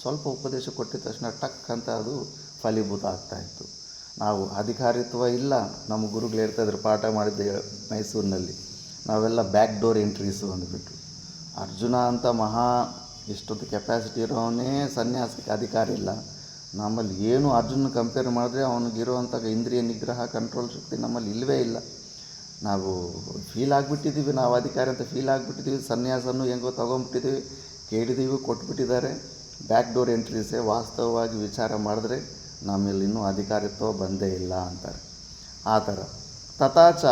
Speaker 1: ಸ್ವಲ್ಪ ಉಪದೇಶ ಕೊಟ್ಟಿದ ತಕ್ಷಣ ಟಕ್ ಅಂತ ಅದು ಫಲೀಭೂತ ಆಗ್ತಾಯಿತ್ತು. ನಾವು ಅಧಿಕಾರಿತ್ವ ಇಲ್ಲ, ನಮ್ಮ ಗುರುಗಳು ಹೇಳ್ತಾಯಿದ್ರು ಪಾಠ ಮಾಡಿದ್ದೆ ಮೈಸೂರಿನಲ್ಲಿ, ನಾವೆಲ್ಲ ಬ್ಯಾಕ್ ಡೋರ್ ಎಂಟ್ರೀಸು ಅಂದ್ಬಿಟ್ಟು. ಅರ್ಜುನ ಅಂತ ಇಷ್ಟೊಂದು ಕೆಪಾಸಿಟಿ ಇರೋವನೇ ಸನ್ಯಾಸಕ್ಕೆ ಅಧಿಕಾರ ಇಲ್ಲ. ನಮ್ಮಲ್ಲಿ ಏನು ಅರ್ಜುನ ಕಂಪೇರ್ ಮಾಡಿದ್ರೆ ಅವನಿಗಿರುವಂಥ ಇಂದ್ರಿಯ ನಿಗ್ರಹ ಕಂಟ್ರೋಲ್ ಶಕ್ತಿ ನಮ್ಮಲ್ಲಿ ಇಲ್ಲವೇ ಇಲ್ಲ. ನಾವು ಫೀಲ್ ಆಗಿಬಿಟ್ಟಿದ್ದೀವಿ, ನಾವು ಅಧಿಕಾರಿ ಅಂತ ಫೀಲ್ ಆಗಿಬಿಟ್ಟಿದ್ದೀವಿ. ಸನ್ಯಾಸನ್ನು ಹೆಂಗೋ ತೊಗೊಂಬಿಟ್ಟಿದ್ದೀವಿ, ಕೇಳಿದ್ದೀವಿ, ಕೊಟ್ಬಿಟ್ಟಿದ್ದಾರೆ. Back door ಎಂಟ್ರೀಸೇ. ವಾಸ್ತವವಾಗಿ ವಿಚಾರ ಮಾಡಿದ್ರೆ ನಮ್ಮಲ್ಲಿ ಇನ್ನೂ ಅಧಿಕಾರಿತ್ವ ಬಂದೇ ಇಲ್ಲ ಅಂತಾರೆ. ಆ ಥರ ತಥಾಚ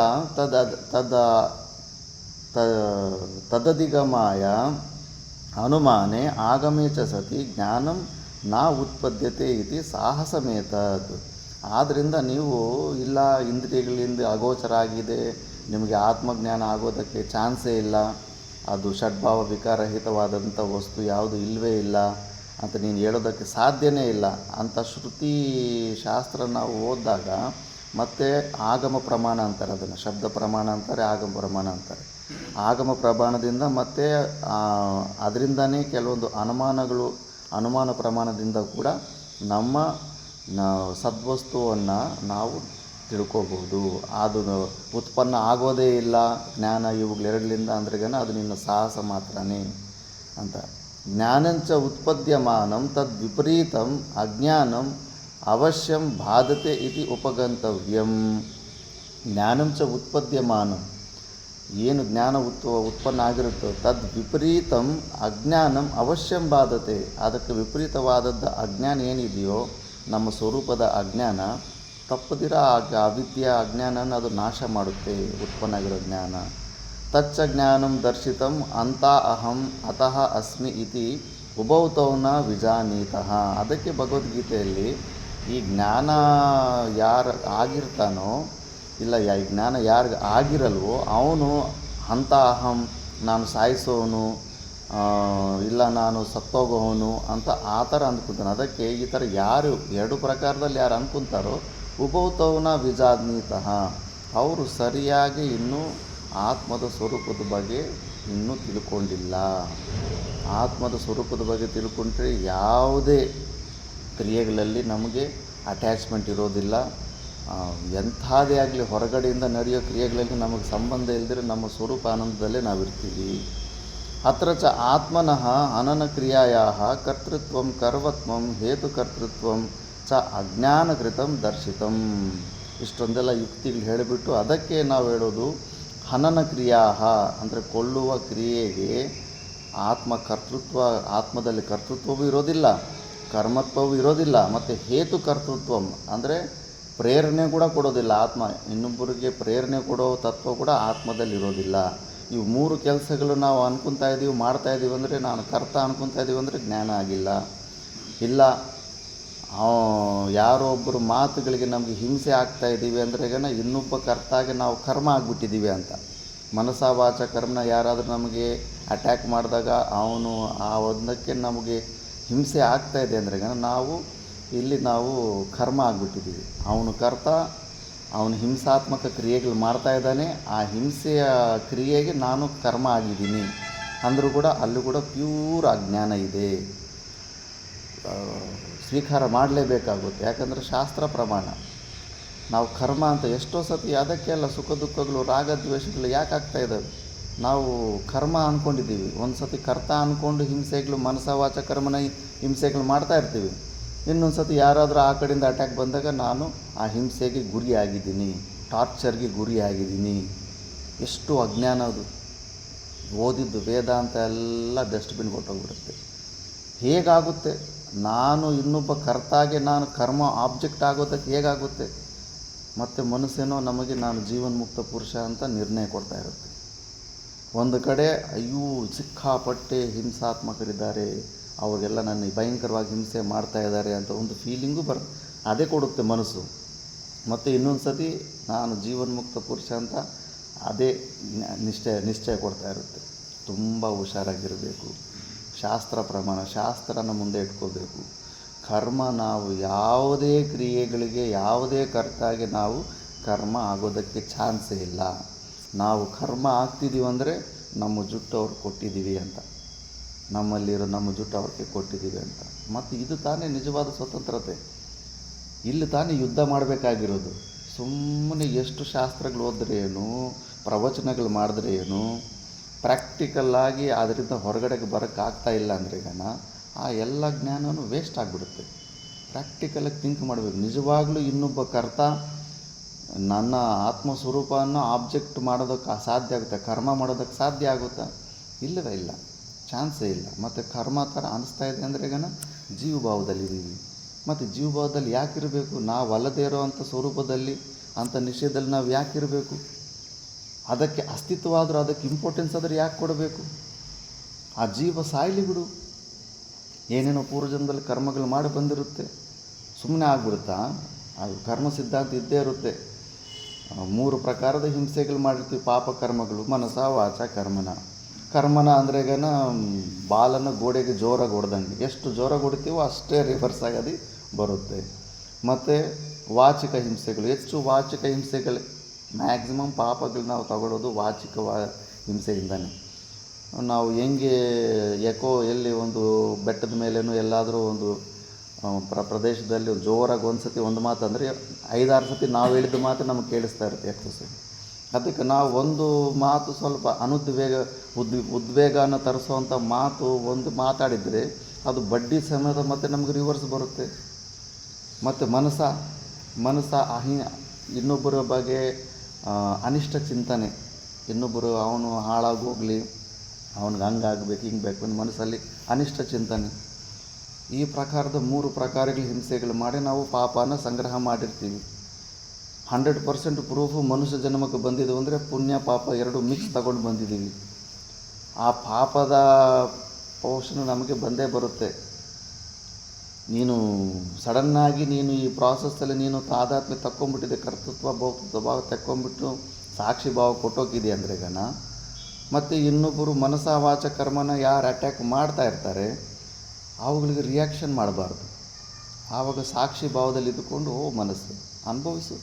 Speaker 1: ತದಧಿಗಮಾಯ ಅನುಮಾನೆ ಆಗಮೇ ಚ ಸತಿ ಜ್ಞಾನಂ ನ ಉತ್ಪದ್ಯತೆ ಇತಿ ಸಾಹಸಮೇತದ್. ಆದ್ದರಿಂದ ನೀವು ಇಲ್ಲ, ಇಂದ್ರಿಯಗಳಿಂದ ಅಗೋಚರ ಆಗಿದೆ, ನಿಮಗೆ ಆತ್ಮಜ್ಞಾನ ಆಗೋದಕ್ಕೆ ಚಾನ್ಸೇ ಇಲ್ಲ, ಅದು ಷಡ್ಭಾವ ವಿಕಾರಹಿತವಾದಂಥ ವಸ್ತು ಯಾವುದು ಇಲ್ಲವೇ ಇಲ್ಲ ಅಂತ ನೀನು ಹೇಳೋದಕ್ಕೆ ಸಾಧ್ಯನೇ ಇಲ್ಲ ಅಂತ ಶ್ರುತಿ ಶಾಸ್ತ್ರ ನಾವು ಓದಿದಾಗ ಮತ್ತು ಆಗಮ ಪ್ರಮಾಣ ಅಂತಾರೆ, ಅದನ್ನು ಶಬ್ದ ಪ್ರಮಾಣ ಅಂತಾರೆ, ಆಗಮ ಪ್ರಮಾಣ ಅಂತಾರೆ. ಆಗಮ ಪ್ರಮಾಣದಿಂದ ಮತ್ತು ಅದರಿಂದನೇ ಕೆಲವೊಂದು ಅನುಮಾನ ಪ್ರಮಾಣದಿಂದ ಕೂಡ ನಮ್ಮ ಸದ್ವಸ್ತುವನ್ನು ನಾವು ತಿಳ್ಕೊಬೋದು. ಅದು ಉತ್ಪನ್ನ ಆಗೋದೇ ಇಲ್ಲ ಜ್ಞಾನ ಇವುಗಳೆರಡರಿಂದ ಅಂದ್ರೆಗೇನ ಅದು ನಿನ್ನ ಸಾಹಸ ಮಾತ್ರನೇ ಅಂತ. ಜ್ಞಾನಂಚ ಉತ್ಪದ್ಯಮಾನಂ ತದ್ ವಿಪರೀತಂ ಅಜ್ಞಾನಂ ಅವಶ್ಯಂ ಬಾಧತೆ ಇತಿ ಉಪಗಂತವ್ಯಂ. ಜ್ಞಾನಂಚ ಉತ್ಪದ್ಯಮಾನಂ, ಏನು ಜ್ಞಾನ ಉತ್ಪನ್ನ ಆಗಿರುತ್ತೋ ತದ್ ವಿಪರೀತಂ ಅಜ್ಞಾನಂ ಅವಶ್ಯಂ ಬಾಧತೆ, ಅದಕ್ಕೆ ವಿಪರೀತವಾದದ್ದು ಅಜ್ಞಾನ ಏನಿದೆಯೋ ನಮ್ಮ ಸ್ವರೂಪದ ಅಜ್ಞಾನ ತಪ್ಪದಿರ ಅವಿದ್ಯೆ ಅಜ್ಞಾನನ ಅದು ನಾಶ ಮಾಡುತ್ತೆ, ಉತ್ಪನ್ನ ಆಗಿರೋ ಜ್ಞಾನ. ತಚ್ಚ ಜ್ಞಾನಂ ದರ್ಶಿತಂ ಅಂತ ಅಹಂ ಅತಃ ಅಸ್ಮಿ ಇತಿ ಉಭೌತೌನ ವಿಜಾನೀತಃ. ಅದಕ್ಕೆ ಭಗವದ್ಗೀತೆಯಲ್ಲಿ ಈ ಜ್ಞಾನ ಯಾರು ಆಗಿರ್ತಾನೋ ಇಲ್ಲ, ಈ ಜ್ಞಾನ ಯಾರಿಗೆ ಆಗಿರಲ್ವೋ ಅವನು ಅಂತ ಅಹಂ, ನಾನು ಸಾಯಿಸೋನು, ಇಲ್ಲ ನಾನು ಸತ್ತೋಗೋವನು ಅಂತ ಆ ಥರ ಅಂದ್ಕೊತಾನೆ. ಅದಕ್ಕೆ ಈ ಥರ ಯಾರು ಎರಡು ಪ್ರಕಾರದಲ್ಲಿ ಯಾರು ಅಂದ್ಕೊತಾರೋ ಉಭೌತೌನ ವಿಜಾನೀತಃ, ಅವರು ಸರಿಯಾಗಿ ಇನ್ನೂ ಆತ್ಮದ ಸ್ವರೂಪದ ಬಗ್ಗೆ ಇನ್ನೂ ತಿಳ್ಕೊಂಡಿಲ್ಲ. ಆತ್ಮದ ಸ್ವರೂಪದ ಬಗ್ಗೆ ತಿಳ್ಕೊಂಡ್ರೆ ಯಾವುದೇ ಕ್ರಿಯೆಗಳಲ್ಲಿ ನಮಗೆ ಅಟ್ಯಾಚ್ಮೆಂಟ್ ಇರೋದಿಲ್ಲ. ಎಂಥದೇ ಆಗಲಿ ಹೊರಗಡೆಯಿಂದ ನಡೆಯೋ ಕ್ರಿಯೆಗಳಲ್ಲಿ ನಮಗೆ ಸಂಬಂಧ ಇಲ್ಲದಿರೋ ನಮ್ಮ ಸ್ವರೂಪ ಆನಂದದಲ್ಲೇ ನಾವಿರ್ತೀವಿ. ಅತ್ರ ಚ ಆತ್ಮನಃ ಹನನ ಕ್ರಿಯಾಯಾಃ ಕರ್ತೃತ್ವಂ ಕರ್ವತ್ವಂ ಹೇತುಕರ್ತೃತ್ವಂ ಚ ಅಜ್ಞಾನಕೃತಂ ದರ್ಶಿತಂ. ಇಷ್ಟೊಂದೆಲ್ಲ ಯುಕ್ತಿಗಳು ಹೇಳಿಬಿಟ್ಟು ಅದಕ್ಕೆ ನಾವು ಹೇಳೋದು ಹನನ ಕ್ರಿಯಾ ಅಂದರೆ ಕೊಲ್ಲುವ ಕ್ರಿಯೆಗೆ ಆತ್ಮದಲ್ಲಿ ಕರ್ತೃತ್ವವೂ ಇರೋದಿಲ್ಲ, ಕರ್ಮತ್ವವೂ ಇರೋದಿಲ್ಲ, ಮತ್ತು ಹೇತು ಕರ್ತೃತ್ವಂ ಅಂದರೆ ಪ್ರೇರಣೆ ಕೂಡ ಕೊಡೋದಿಲ್ಲ. ಆತ್ಮ ಇನ್ನೊಬ್ಬರಿಗೆ ಪ್ರೇರಣೆ ಕೊಡೋ ತತ್ವ ಕೂಡ ಆತ್ಮದಲ್ಲಿ ಇರೋದಿಲ್ಲ. ಇವು ಮೂರು ಕೆಲಸಗಳು ನಾವು ಅನ್ಕೊತಾ ಇದ್ದೀವಿ, ಮಾಡ್ತಾಯಿದ್ದೀವಿ ಅಂದರೆ, ನಾನು ಕರ್ತ ಅನ್ಕೊತಾ ಇದ್ದೀವಿ ಅಂದರೆ ಜ್ಞಾನ ಆಗಿಲ್ಲ. ಇಲ್ಲ ಯಾರೋ ಒಬ್ಬರು ಮಾತುಗಳಿಗೆ ನಮಗೆ ಹಿಂಸೆ ಆಗ್ತಾಯಿದ್ದೀವಿ ಅಂದರೆ ಇನ್ನೊಬ್ಬ ಕರ್ತಾಗೆ ನಾವು ಕರ್ಮ ಆಗಿಬಿಟ್ಟಿದ್ದೀವಿ ಅಂತ. ಮನಸ ವಾಚ ಕರ್ಮನ ಯಾರಾದರೂ ನಮಗೆ ಅಟ್ಯಾಕ್ ಮಾಡಿದಾಗ ಅವನು ಆ ಒಂದಕ್ಕೆ ನಮಗೆ ಹಿಂಸೆ ಆಗ್ತಾಯಿದೆ ಅಂದರೆ ನಾವು ಕರ್ಮ ಆಗಿಬಿಟ್ಟಿದ್ದೀವಿ. ಅವನು ಕರ್ತ, ಅವನು ಹಿಂಸಾತ್ಮಕ ಕ್ರಿಯೆಗಳು ಮಾಡ್ತಾ ಇದ್ದಾನೆ, ಆ ಹಿಂಸೆಯ ಕ್ರಿಯೆಗೆ ನಾನು ಕರ್ಮ ಆಗಿದ್ದೀನಿ ಅಂದರೂ ಕೂಡ ಅಲ್ಲೂ ಕೂಡ ಪ್ಯೂರ್ ಅಜ್ಞಾನ ಇದೆ. ಸ್ವೀಕಾರ ಮಾಡಲೇಬೇಕಾಗುತ್ತೆ, ಯಾಕಂದರೆ ಶಾಸ್ತ್ರ ಪ್ರಮಾಣ. ನಾವು ಕರ್ಮ ಅಂತ ಎಷ್ಟೋ ಸತಿ ಅದಕ್ಕೆಲ್ಲ ಸುಖ ದುಃಖಗಳು ರಾಗದ್ವೇಷಗಳು ಯಾಕೆ ಆಗ್ತಾಯಿದ್ದಾವೆ, ನಾವು ಕರ್ಮ ಅಂದ್ಕೊಂಡಿದ್ದೀವಿ. ಒಂದು ಸತಿ ಕರ್ತ ಅಂದ್ಕೊಂಡು ಹಿಂಸೆಗಳು ಮನಸವಾಚ ಕರ್ಮನ ಹಿಂಸೆಗಳು ಮಾಡ್ತಾಯಿರ್ತೀವಿ. ಇನ್ನೊಂದು ಸತಿ ಯಾರಾದರೂ ಆ ಕಡೆಯಿಂದ ಅಟ್ಯಾಕ್ ಬಂದಾಗ ನಾನು ಆ ಹಿಂಸೆಗೆ ಗುರಿಯಾಗಿದ್ದೀನಿ, ಟಾರ್ಚರ್ಗೆ ಗುರಿಯಾಗಿದ್ದೀನಿ. ಎಷ್ಟು ಅಜ್ಞಾನ ಅದು. ಓದಿದ್ದು ವೇದಾಂತ ಎಲ್ಲ ಡಸ್ಟ್ಬಿನ್ ಕೊಟ್ಟೋಗ್ಬಿಡುತ್ತೆ. ಹೇಗಾಗುತ್ತೆ? ನಾನು ಇನ್ನೊಬ್ಬ ಕರ್ತಾಗೆ ನಾನು ಕರ್ಮ ಆಬ್ಜೆಕ್ಟ್ ಆಗೋದಕ್ಕೆ ಹೇಗಾಗುತ್ತೆ? ಮತ್ತು ಮನಸ್ಸೇನೋ ನಮಗೆ ನಾನು ಜೀವನ್ಮುಕ್ತ ಪುರುಷ ಅಂತ ನಿರ್ಣಯ ಕೊಡ್ತಾ ಇರುತ್ತೆ. ಒಂದು ಕಡೆ ಅಯ್ಯೋ ಸಿಕ್ಕಾಪಟ್ಟೆ ಹಿಂಸಾತ್ಮಕರಿದ್ದಾರೆ, ಅವರಿಗೆಲ್ಲ ನನ್ನ ಭಯಂಕರವಾಗಿ ಹಿಂಸೆ ಮಾಡ್ತಾ ಇದ್ದಾರೆ ಅಂತ ಒಂದು ಫೀಲಿಂಗು ಅದೇ ಕೊಡುತ್ತೆ ಮನಸ್ಸು. ಮತ್ತು ಇನ್ನೊಂದು ಸತಿ ನಾನು ಜೀವನ್ಮುಕ್ತ ಪುರುಷ ಅಂತ ಅದೇ ನಿಶ್ಚಯ ಕೊಡ್ತಾ ಇರುತ್ತೆ. ತುಂಬ ಹುಷಾರಾಗಿರಬೇಕು. ಶಾಸ್ತ್ರ ಪ್ರಮಾಣ, ಶಾಸ್ತ್ರನ ಮುಂದೆ ಇಟ್ಕೋಬೇಕು. ಕರ್ಮ ನಾವು ಯಾವುದೇ ಕ್ರಿಯೆಗಳಿಗೆ ಯಾವುದೇ ಕರ್ತಾಗೆ ನಾವು ಕರ್ಮ ಆಗೋದಕ್ಕೆ ಚಾನ್ಸೇ ಇಲ್ಲ. ನಾವು ಕರ್ಮ ಆಗ್ತಿದ್ದೀವಿ ಅಂದರೆ ನಮ್ಮ ಜುಟ್ಟು ಅವ್ರು ಕೊಟ್ಟಿದ್ದೀವಿ ಅಂತ, ನಮ್ಮಲ್ಲಿರೋ ನಮ್ಮ ಜುಟ್ಟು ಅವ್ರಿಗೆ ಕೊಟ್ಟಿದ್ದೀವಿ ಅಂತ. ಮತ್ತು ಇದು ತಾನೇ ನಿಜವಾದ ಸ್ವತಂತ್ರತೆ. ಇಲ್ಲಿ ತಾನೇ ಯುದ್ಧ ಮಾಡಬೇಕಾಗಿರೋದು. ಸುಮ್ಮನೆ ಎಷ್ಟು ಶಾಸ್ತ್ರಗಳು ಓದಿದ್ರೆ ಏನು, ಪ್ರವಚನಗಳು ಮಾಡಿದ್ರೆ ಏನು, ಪ್ರಾಕ್ಟಿಕಲ್ಲಾಗಿ ಅದರಿಂದ ಹೊರಗಡೆಗೆ ಬರೋಕ್ಕಾಗ್ತಾ ಇಲ್ಲ ಅಂದರೆ ಆ ಎಲ್ಲ ಜ್ಞಾನವೂ ವೇಸ್ಟ್ ಆಗಿಬಿಡುತ್ತೆ. ಪ್ರಾಕ್ಟಿಕಲಾಗಿ ಥಿಂಕ್ ಮಾಡಬೇಕು. ನಿಜವಾಗ್ಲೂ ಇನ್ನೊಬ್ಬ ಕರ್ತ ನನ್ನ ಆತ್ಮಸ್ವರೂಪವನ್ನು ಆಬ್ಜೆಕ್ಟ್ ಮಾಡೋದಕ್ಕೆ ಸಾಧ್ಯ ಆಗುತ್ತೆ, ಕರ್ಮ ಮಾಡೋದಕ್ಕೆ ಸಾಧ್ಯ ಆಗುತ್ತಾ? ಇಲ್ಲವೇ ಇಲ್ಲ, ಚಾನ್ಸೇ ಇಲ್ಲ. ಮತ್ತು ಕರ್ಮ ಥರ ಅನಿಸ್ತಾ ಇದೆ ಅಂದರೆ ಜೀವಭಾವದಲ್ಲಿದ್ದೀವಿ. ಮತ್ತು ಜೀವಭಾವದಲ್ಲಿ ಯಾಕಿರಬೇಕು? ನಾವು ಅಲ್ಲದೇ ಇರೋವಂಥ ಸ್ವರೂಪದಲ್ಲಿ, ಅಂಥ ನಿಷೇಧದಲ್ಲಿ ನಾವು ಯಾಕಿರಬೇಕು? ಅದಕ್ಕೆ ಅಸ್ತಿತ್ವ ಆದರೂ, ಅದಕ್ಕೆ ಇಂಪಾರ್ಟೆನ್ಸ್ ಆದರೂ ಯಾಕೆ ಕೊಡಬೇಕು? ಆ ಜೀವ ಸಾಯಲಿ ಬಿಡು. ಏನೇನೋ ಪೂರ್ವಜನ್ಮದಲ್ಲಿ ಕರ್ಮಗಳು ಮಾಡಿ ಬಂದಿರುತ್ತೆ, ಸುಮ್ಮನೆ ಆಗ್ಬಿಡುತ್ತಾ? ಅದು ಕರ್ಮ ಸಿದ್ಧಾಂತ ಇದ್ದೇ ಇರುತ್ತೆ. 3 ಪ್ರಕಾರದ ಹಿಂಸೆಗಳು ಮಾಡಿರ್ತೀವಿ, ಪಾಪ ಕರ್ಮಗಳು, ಮನಸ ವಾಚ ಕರ್ಮನ. ಕರ್ಮನ ಅಂದ್ರೆ ಬಾಲನ್ನು ಗೋಡೆಗೆ ಜೋರಾಗಿ ಹೊಡೆದಂಗೆ, ಎಷ್ಟು ಜೋರಾಗಿ ಹೊಡಿತೀವೋ ಅಷ್ಟೇ ರಿವರ್ಸ್ ಆಗೋದು ಬರುತ್ತೆ. ಮತ್ತು ವಾಚಿಕ ಹಿಂಸೆಗಳು, ಹೆಚ್ಚು ವಾಚಿಕ ಹಿಂಸೆಗಳೇ. ಮ್ಯಾಕ್ಸಿಮಮ್ ಪಾಪಗಳು ನಾವು ತಗೊಳ್ಳೋದು ವಾಚಿಕ ಹಿಂಸೆಯಿಂದನೇ. ನಾವು ಹೆಂಗೆ ಎಲ್ಲಿ ಒಂದು ಬೆಟ್ಟದ ಮೇಲೇನೋ ಎಲ್ಲಾದರೂ ಒಂದು ಪ್ರದೇಶದಲ್ಲಿ ಜೋರಾಗಿ ಒಂದು ಸತಿ ಒಂದು ಮಾತು ಅಂದರೆ 5-6 ಸತಿ ನಾವು ಹೇಳಿದ ಮಾತು ನಮಗೆ ಕೇಳಿಸ್ತಾ ಇರುತ್ತೆ ಎಕ್ಸಸೈಸ್. ಅದಕ್ಕೆ ನಾವು ಒಂದು ಮಾತು ಸ್ವಲ್ಪ ಉದ್ವೇಗನ ತರಿಸುವಂಥ ಮಾತು ಒಂದು ಮಾತಾಡಿದರೆ ಅದು ಬಡ್ಡಿ ಸಮೇತ ಮತ್ತು ನಮಗೆ ರಿವರ್ಸ್ ಬರುತ್ತೆ. ಮತ್ತು ಮನಸ ಇನ್ನೊಬ್ಬರ ಬಗ್ಗೆ ಅನಿಷ್ಟ ಚಿಂತನೆ, ಇನ್ನೊಬ್ಬರು ಅವನು ಹಾಳಾಗೋಗಲಿ, ಅವನಿಗೆ ಹಂಗಾಗಬೇಕು ಹಿಂಗೆ ಬೇಕು ಅಂತ ಮನಸ್ಸಲ್ಲಿ ಅನಿಷ್ಟ ಚಿಂತನೆ. ಈ ಪ್ರಕಾರದ 3 ಪ್ರಕಾರಗಳ ಹಿಂಸೆಗಳು ಮಾಡಿ ನಾವು ಪಾಪನ ಸಂಗ್ರಹ ಮಾಡಿರ್ತೀವಿ. 100% ಪ್ರೂಫು ಮನುಷ್ಯ ಜನ್ಮಕ್ಕೆ ಬಂದಿದ್ದು ಅಂದರೆ ಪುಣ್ಯ ಪಾಪ 2 ಮಿಕ್ಸ್ ತಗೊಂಡು ಬಂದಿದ್ದೀವಿ. ಆ ಪಾಪದ ಪೋಷಣೆ ನಮಗೆ ಬಂದೇ ಬರುತ್ತೆ. ನೀನು ಸಡನ್ನಾಗಿ ನೀನು ಈ ಪ್ರಾಸೆಸ್ಸಲ್ಲಿ ನೀನು ತಾದಾತ್ಮ್ಯ ತಕ್ಕೊಂಬಿಟ್ಟಿದೆ, ಕರ್ತೃತ್ವ ಭೋಕ್ತೃತ್ವ ಭಾವ ತಕ್ಕೊಂಬಿಟ್ಟು ಸಾಕ್ಷಿ ಭಾವ ಕೊಟ್ಟೋಗಿದೆಯಾ ಅಂದರೆ ಮತ್ತು ಇನ್ನೊಬ್ಬರು ಮನಸ ವಾಚ ಕರ್ಮನ ಯಾರು ಅಟ್ಯಾಕ್ ಮಾಡ್ತಾ ಇರ್ತಾರೆ ಅವುಗಳಿಗೆ ರಿಯಾಕ್ಷನ್ ಮಾಡಬಾರ್ದು. ಆವಾಗ ಸಾಕ್ಷಿ ಭಾವದಲ್ಲಿ ಇದ್ದುಕೊಂಡು ಮನಸ್ಸು ಅನುಭವಿಸು.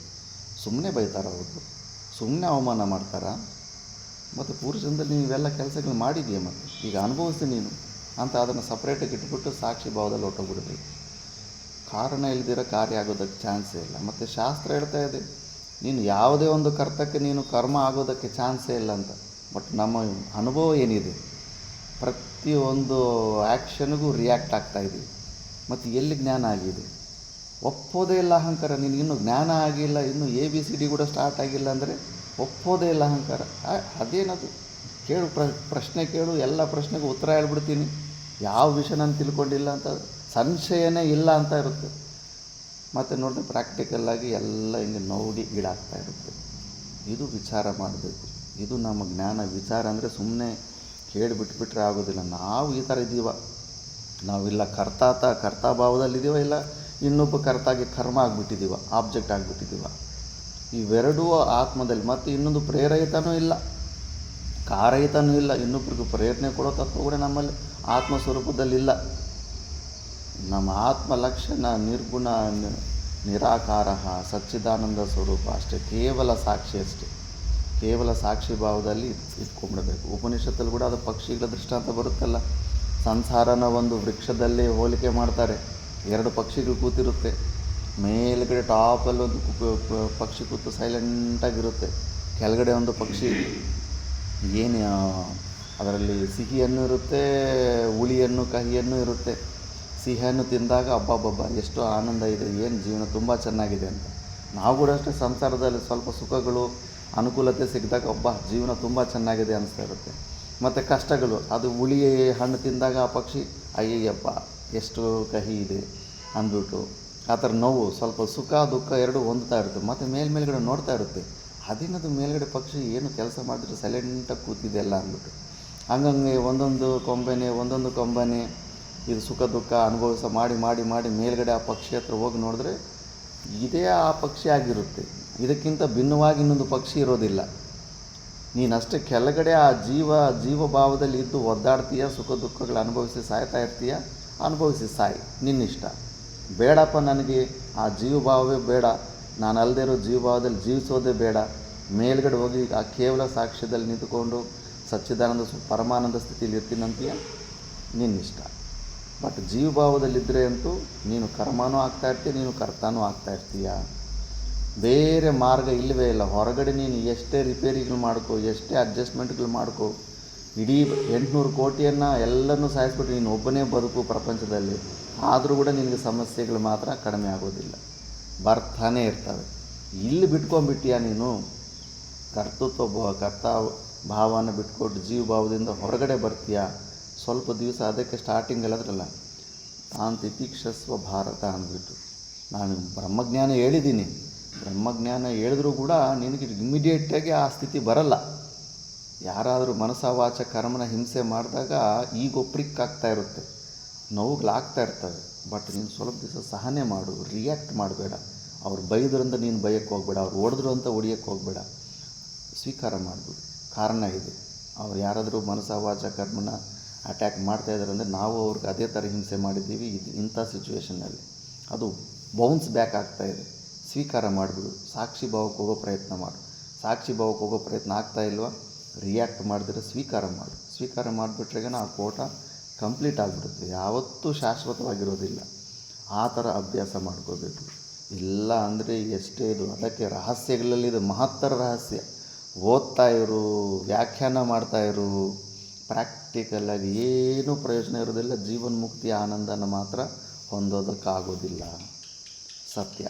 Speaker 1: ಸುಮ್ಮನೆ ಬೈತಾರೆ ಅವರು, ಸುಮ್ಮನೆ ಅವಮಾನ ಮಾಡ್ತಾರೆ. ಮತ್ತು ಪೂರ್ವಜನ್ಮದಲ್ಲಿ ನೀವೆಲ್ಲ ಕೆಲಸಗಳು ಮಾಡಿದೆಯಾ, ಮತ್ತು ಈಗ ಅನುಭವಿಸಿ ನೀನು ಅಂತ ಅದನ್ನು ಸಪ್ರೇಟಾಗಿ ಇಟ್ಬಿಟ್ಟು ಸಾಕ್ಷಿ ಭಾವದಲ್ಲಿ ಹೊಟ್ಟೋಗ್ಬಿಡ್ಬೇಕು. ಕಾರಣ ಇಲ್ದಿರೋ ಕಾರ್ಯ ಆಗೋದಕ್ಕೆ ಚಾನ್ಸೇ ಇಲ್ಲ. ಮತ್ತು ಶಾಸ್ತ್ರ ಹೇಳ್ತಾ ಇದೆ ನೀನು ಯಾವುದೇ ಒಂದು ಕರ್ತಕ್ಕೆ ನೀನು ಕರ್ಮ ಆಗೋದಕ್ಕೆ ಚಾನ್ಸೇ ಇಲ್ಲ ಅಂತ. ಬಟ್ ನಮ್ಮ ಅನುಭವ ಏನಿದೆ, ಪ್ರತಿಯೊಂದು ಆ್ಯಕ್ಷನ್ಗೂ ರಿಯಾಕ್ಟ್ ಆಗ್ತಾಯಿದ್ದೀವಿ. ಮತ್ತು ಎಲ್ಲಿ ಜ್ಞಾನ ಆಗಿದೆ? ಒಪ್ಪೋದೇ ಇಲ್ಲ ಅಹಂಕಾರ. ನೀನು ಇನ್ನೂ ಜ್ಞಾನ ಆಗಿಲ್ಲ, ಇನ್ನೂ ABCD ಕೂಡ ಸ್ಟಾರ್ಟ್ ಆಗಿಲ್ಲ ಅಂದರೆ ಒಪ್ಪೋದೇ ಇಲ್ಲ ಅಹಂಕಾರ. ಅದೇನದು? ಕೇಳು, ಪ್ರಶ್ನೆ ಕೇಳು, ಎಲ್ಲ ಪ್ರಶ್ನೆಗೂ ಉತ್ತರ ಹೇಳ್ಬಿಡ್ತೀನಿ, ಯಾವ ವಿಷಯ ನಾನು ತಿಳ್ಕೊಂಡಿಲ್ಲ ಅಂತ ಸಂಶಯನೇ ಇಲ್ಲ ಅಂತ ಇರುತ್ತೆ. ಮತ್ತು ನೋಡಿದ್ರೆ ಪ್ರಾಕ್ಟಿಕಲ್ಲಾಗಿ ಎಲ್ಲ ಹಿಂಗೆ ನೋಡಿ ಈಡಾಗ್ತಾ ಇರುತ್ತೆ. ಇದು ವಿಚಾರ ಮಾಡಬೇಕು. ಇದು ನಮ್ಮ ಜ್ಞಾನ. ವಿಚಾರ ಅಂದರೆ ಸುಮ್ಮನೆ ಕೇಳಿಬಿಟ್ಬಿಟ್ರೆ ಆಗೋದಿಲ್ಲ. ನಾವು ಈ ಥರ ಇದ್ದೀವ, ನಾವಿಲ್ಲ ಕರ್ತಾಭಾವದಲ್ಲಿದ್ದೀವ, ಇಲ್ಲ ಇನ್ನೊಬ್ಬ ಕರ್ತಾಗಿ ಕರ್ಮ ಆಗಿಬಿಟ್ಟಿದ್ದೀವ, ಆಬ್ಜೆಕ್ಟ್ ಆಗಿಬಿಟ್ಟಿದ್ದೀವ. ಇವೆರಡೂ ಆತ್ಮದಲ್ಲಿ. ಮತ್ತು ಇನ್ನೊಂದು ಪ್ರೇರಯಿತನೂ ಇಲ್ಲ, ಕಾರಯಿತನೂ ಇಲ್ಲ. ಇನ್ನೊಬ್ರಿಗೂ ಪ್ರೇರಣೆ ಕೊಡೋ ತತ್ವ ಕೂಡ ನಮ್ಮಲ್ಲಿ ಆತ್ಮಸ್ವರೂಪದಲ್ಲಿಲ್ಲ. ನಮ್ಮ ಆತ್ಮ ಲಕ್ಷಣ ನಿರ್ಗುಣ ನಿರಾಕಾರ ಸಚ್ಚಿದಾನಂದ ಸ್ವರೂಪ ಅಷ್ಟೇ, ಕೇವಲ ಸಾಕ್ಷಿ ಅಷ್ಟೇ. ಕೇವಲ ಸಾಕ್ಷಿ ಭಾವದಲ್ಲಿ ಇಟ್ಕೊಂಡ್ಬಿಡಬೇಕು. ಉಪನಿಷತ್ತಲ್ಲಿ ಕೂಡ ಅದು ಪಕ್ಷಿಗಳ ದೃಷ್ಟಾಂತ ಬರುತ್ತಲ್ಲ. ಸಂಸಾರನ ಒಂದು ವೃಕ್ಷದಲ್ಲಿ ಹೋಲಿಕೆ ಮಾಡ್ತಾರೆ. 2 ಪಕ್ಷಿಗಳು ಕೂತಿರುತ್ತೆ, ಮೇಲ್ಗಡೆ ಟಾಪಲ್ಲಿ ಒಂದು ಪಕ್ಷಿ ಕೂತು ಸೈಲೆಂಟಾಗಿರುತ್ತೆ, ಕೆಳಗಡೆ ಒಂದು ಪಕ್ಷಿ ಏನು ಅದರಲ್ಲಿ ಸಿಹಿಯನ್ನು ಇರುತ್ತೆ, ಹುಳಿಯನ್ನು ಕಹಿಯನ್ನು ಇರುತ್ತೆ. ಸಿಹಿಯನ್ನು ತಿಂದಾಗ ಅಬ್ಬಬ್ಬಬ್ಬ ಎಷ್ಟು ಆನಂದ ಇದೆ, ಏನು ಜೀವನ ತುಂಬ ಚೆನ್ನಾಗಿದೆ ಅಂತ. ನಾವು ಕೂಡ ಅಷ್ಟೇ ಸಂಸಾರದಲ್ಲಿ ಸ್ವಲ್ಪ ಸುಖಗಳು ಅನುಕೂಲತೆ ಸಿಕ್ಕಿದಾಗ ಜೀವನ ತುಂಬ ಚೆನ್ನಾಗಿದೆ ಅನಿಸ್ತಾ ಇರುತ್ತೆ. ಮತ್ತು ಕಷ್ಟಗಳು, ಅದು ಹುಳಿ ಹಣ್ಣು ತಿಂದಾಗ ಆ ಪಕ್ಷಿ ಅಯ್ಯಯ್ಯಪ್ಪ ಎಷ್ಟು ಕಹಿ ಇದೆ ಅಂದ್ಬಿಟ್ಟು ಆ ಥರ ನೋವು, ಸ್ವಲ್ಪ ಸುಖ ದುಃಖ ಎರಡೂ ಹೊಂದ್ತಾ ಇರುತ್ತೆ. ಮತ್ತು ಮೇಲ್ಗಡೆ ನೋಡ್ತಾ ಇರುತ್ತೆ, ಅದೇನದು ಮೇಲ್ಗಡೆ ಪಕ್ಷಿ ಏನು ಕೆಲಸ ಮಾಡಿದ್ರೆ ಸೈಲೆಂಟಾಗಿ ಕೂತಿದೆ ಎಲ್ಲ ಅಂದ್ಬಿಟ್ಟು. ಹಂಗಂಗೆ ಒಂದೊಂದು ಕೊಂಬನೆ ಇದು ಸುಖ ದುಃಖ ಅನುಭವಿಸ ಮಾಡಿ ಮೇಲ್ಗಡೆ ಆ ಪಕ್ಷಿ ಹತ್ರ ಹೋಗಿ ನೋಡಿದ್ರೆ ಇದೇ ಆ ಪಕ್ಷಿ ಆಗಿರುತ್ತೆ. ಇದಕ್ಕಿಂತ ಭಿನ್ನವಾಗಿ ಇನ್ನೊಂದು ಪಕ್ಷಿ ಇರೋದಿಲ್ಲ. ನೀನಷ್ಟೇ ಕೆಳಗಡೆ ಆ ಜೀವಭಾವದಲ್ಲಿ ಇದ್ದು ಒದ್ದಾಡ್ತೀಯ, ಸುಖ ದುಃಖಗಳು ಅನುಭವಿಸಿ ಸಾಯ್ತಾ ಇರ್ತೀಯ, ಅನುಭವಿಸಿ ಸಾಯಿ, ನಿನ್ನಿಷ್ಟ. ಬೇಡಪ್ಪ ನನಗೆ ಆ ಜೀವಭಾವವೇ ಬೇಡ, ನಾನು ಅಲ್ಲದೆ ಇರೋ ಜೀವಭಾವದಲ್ಲಿ ಜೀವಿಸೋದೇ ಬೇಡ, ಮೇಲ್ಗಡೆ ಹೋಗಿ ಆ ಕೇವಲ ಸಾಕ್ಷ್ಯದಲ್ಲಿ ನಿಂತುಕೊಂಡು ಸಚ್ಚಿದಾನಂದ ಪರಮಾನಂದ ಸ್ಥಿತಿಯಲ್ಲಿ ಇರ್ತೀನಂತೀಯ, ನಿನ್ನಿಷ್ಟ. ಬಟ್ ಜೀವಭಾವದಲ್ಲಿದ್ದರೆ ಅಂತೂ ನೀನು ಕರ್ಮನೂ ಆಗ್ತಾಯಿರ್ತೀಯ, ನೀನು ಕರ್ತಾನೂ ಆಗ್ತಾಯಿರ್ತೀಯ. ಬೇರೆ ಮಾರ್ಗ ಇಲ್ಲವೇ ಇಲ್ಲ. ಹೊರಗಡೆ ನೀನು ಎಷ್ಟೇ ರಿಪೇರಿಗಳು ಮಾಡ್ಕೋ, ಎಷ್ಟೇ ಅಡ್ಜಸ್ಟ್ಮೆಂಟ್ಗಳು ಮಾಡ್ಕೋ, ಇಡೀ 800 ಕೋಟಿಯನ್ನು ಎಲ್ಲನೂ ಸಾಯಿಸ್ಬಿಟ್ಟು ನೀನು ಒಬ್ಬನೇ ಬದುಕು ಪ್ರಪಂಚದಲ್ಲಿ, ಆದರೂ ಕೂಡ ನಿನಗೆ ಸಮಸ್ಯೆಗಳು ಮಾತ್ರ ಕಡಿಮೆ ಆಗೋದಿಲ್ಲ, ಬರ್ತಾನೇ ಇರ್ತವೆ. ಇಲ್ಲಿ ಬಿಟ್ಕೊಂಡ್ಬಿಟ್ಟಿಯ ನೀನು ಕರ್ತ ಭಾವನ ಬಿಟ್ಕೊಟ್ಟು ಜೀವಭಾವದಿಂದ ಹೊರಗಡೆ ಬರ್ತೀಯ. ಸ್ವಲ್ಪ ದಿವಸ ಅದಕ್ಕೆ ಸ್ಟಾರ್ಟಿಂಗ್ ಹೇಳಿದ್ರಲ್ಲ, ತಾನು ತಿತಿಕ್ಷಸ್ವ ಭಾರತ ಅಂದ್ಬಿಟ್ಟು. ನಾನು ಬ್ರಹ್ಮಜ್ಞಾನ ಹೇಳಿದ್ದೀನಿ, ಬ್ರಹ್ಮಜ್ಞಾನ ಹೇಳಿದ್ರೂ ಕೂಡ ನಿನಗೆ ಇಮ್ಮಿಡಿಯೇಟಾಗಿ ಆ ಸ್ಥಿತಿ ಬರಲ್ಲ. ಯಾರಾದರೂ ಮನಸ್ಸಾವಾಚ ಕರ್ಮನ ಹಿಂಸೆ ಮಾಡಿದಾಗ ಈಗ ಪ್ರಿಕ್ಕಾಗ್ತಾ ಇರುತ್ತೆ, ನೋವುಗಳಾಗ್ತಾ ಇರ್ತವೆ. ಬಟ್ ನೀನು ಸ್ವಲ್ಪ ದಿವಸ ಸಹನೆ ಮಾಡು, ರಿಯಾಕ್ಟ್ ಮಾಡಬೇಡ. ಅವ್ರು ಬೈದ್ರಂತ ನೀನು ಬೈಯಕ್ಕೆ ಹೋಗಬೇಡ, ಅವ್ರು ಹೊಡೆದ್ರು ಅಂತ ಹೊಡಿಯೋಕ್ಕೆ ಹೋಗಬೇಡ, ಸ್ವೀಕಾರ ಮಾಡಿಬಿಡು. ಕಾರಣ ಇದೆ, ಅವ್ರು ಯಾರಾದರೂ ಮನಸ್ಸಾವಾಚ ಕರ್ಮನ ಅಟ್ಯಾಕ್ ಮಾಡ್ತಾಯಿದ್ದಾರೆ ಅಂದರೆ ನಾವು ಅವ್ರಿಗೆ ಅದೇ ಥರ ಹಿಂಸೆ ಮಾಡಿದ್ದೀವಿ. ಇಂಥ ಸಿಚುವೇಷನ್ನಲ್ಲಿ ಅದು ಬೌನ್ಸ್ ಬ್ಯಾಕ್ ಆಗ್ತಾಯಿದೆ. ಸ್ವೀಕಾರ ಮಾಡಿಬಿಡು, ಸಾಕ್ಷಿ ಭಾವಕ್ಕೆ ಹೋಗೋ ಪ್ರಯತ್ನ ಮಾಡು. ಸಾಕ್ಷಿ ಭಾವಕ್ಕೆ ಹೋಗೋ ಪ್ರಯತ್ನ ಆಗ್ತಾಯಿಲ್ವ, ರಿಯಾಕ್ಟ್ ಮಾಡಿದ್ರೆ ಸ್ವೀಕಾರ ಮಾಡು. ಸ್ವೀಕಾರ ಮಾಡಿಬಿಟ್ರೆಗೆ ಆ ಕೋಟ ಕಂಪ್ಲೀಟ್ ಆಗಿಬಿಡುತ್ತೆ, ಯಾವತ್ತೂ ಶಾಶ್ವತವಾಗಿರೋದಿಲ್ಲ. ಆ ಥರ ಅಭ್ಯಾಸ ಮಾಡ್ಕೋಬೇಕು. ಇಲ್ಲ ಅಂದರೆ ಎಷ್ಟೇ ಇದು, ಅದಕ್ಕೆ ರಹಸ್ಯಗಳಲ್ಲಿ ಇದು ಮಹತ್ತರ ರಹಸ್ಯ. ಓದ್ತಾ ಇರು, ವ್ಯಾಖ್ಯಾನ ಮಾಡ್ತಾಯಿರು, ಪ್ರಾಕ್ಟಿಕಲಾಗಿ ಏನೂ ಪ್ರಯೋಜನ ಇರೋದಿಲ್ಲ. ಜೀವನ್ಮುಕ್ತಿ ಆನಂದನ ಮಾತ್ರ ಹೊಂದೋದಕ್ಕಾಗೋದಿಲ್ಲ, ಸತ್ಯ.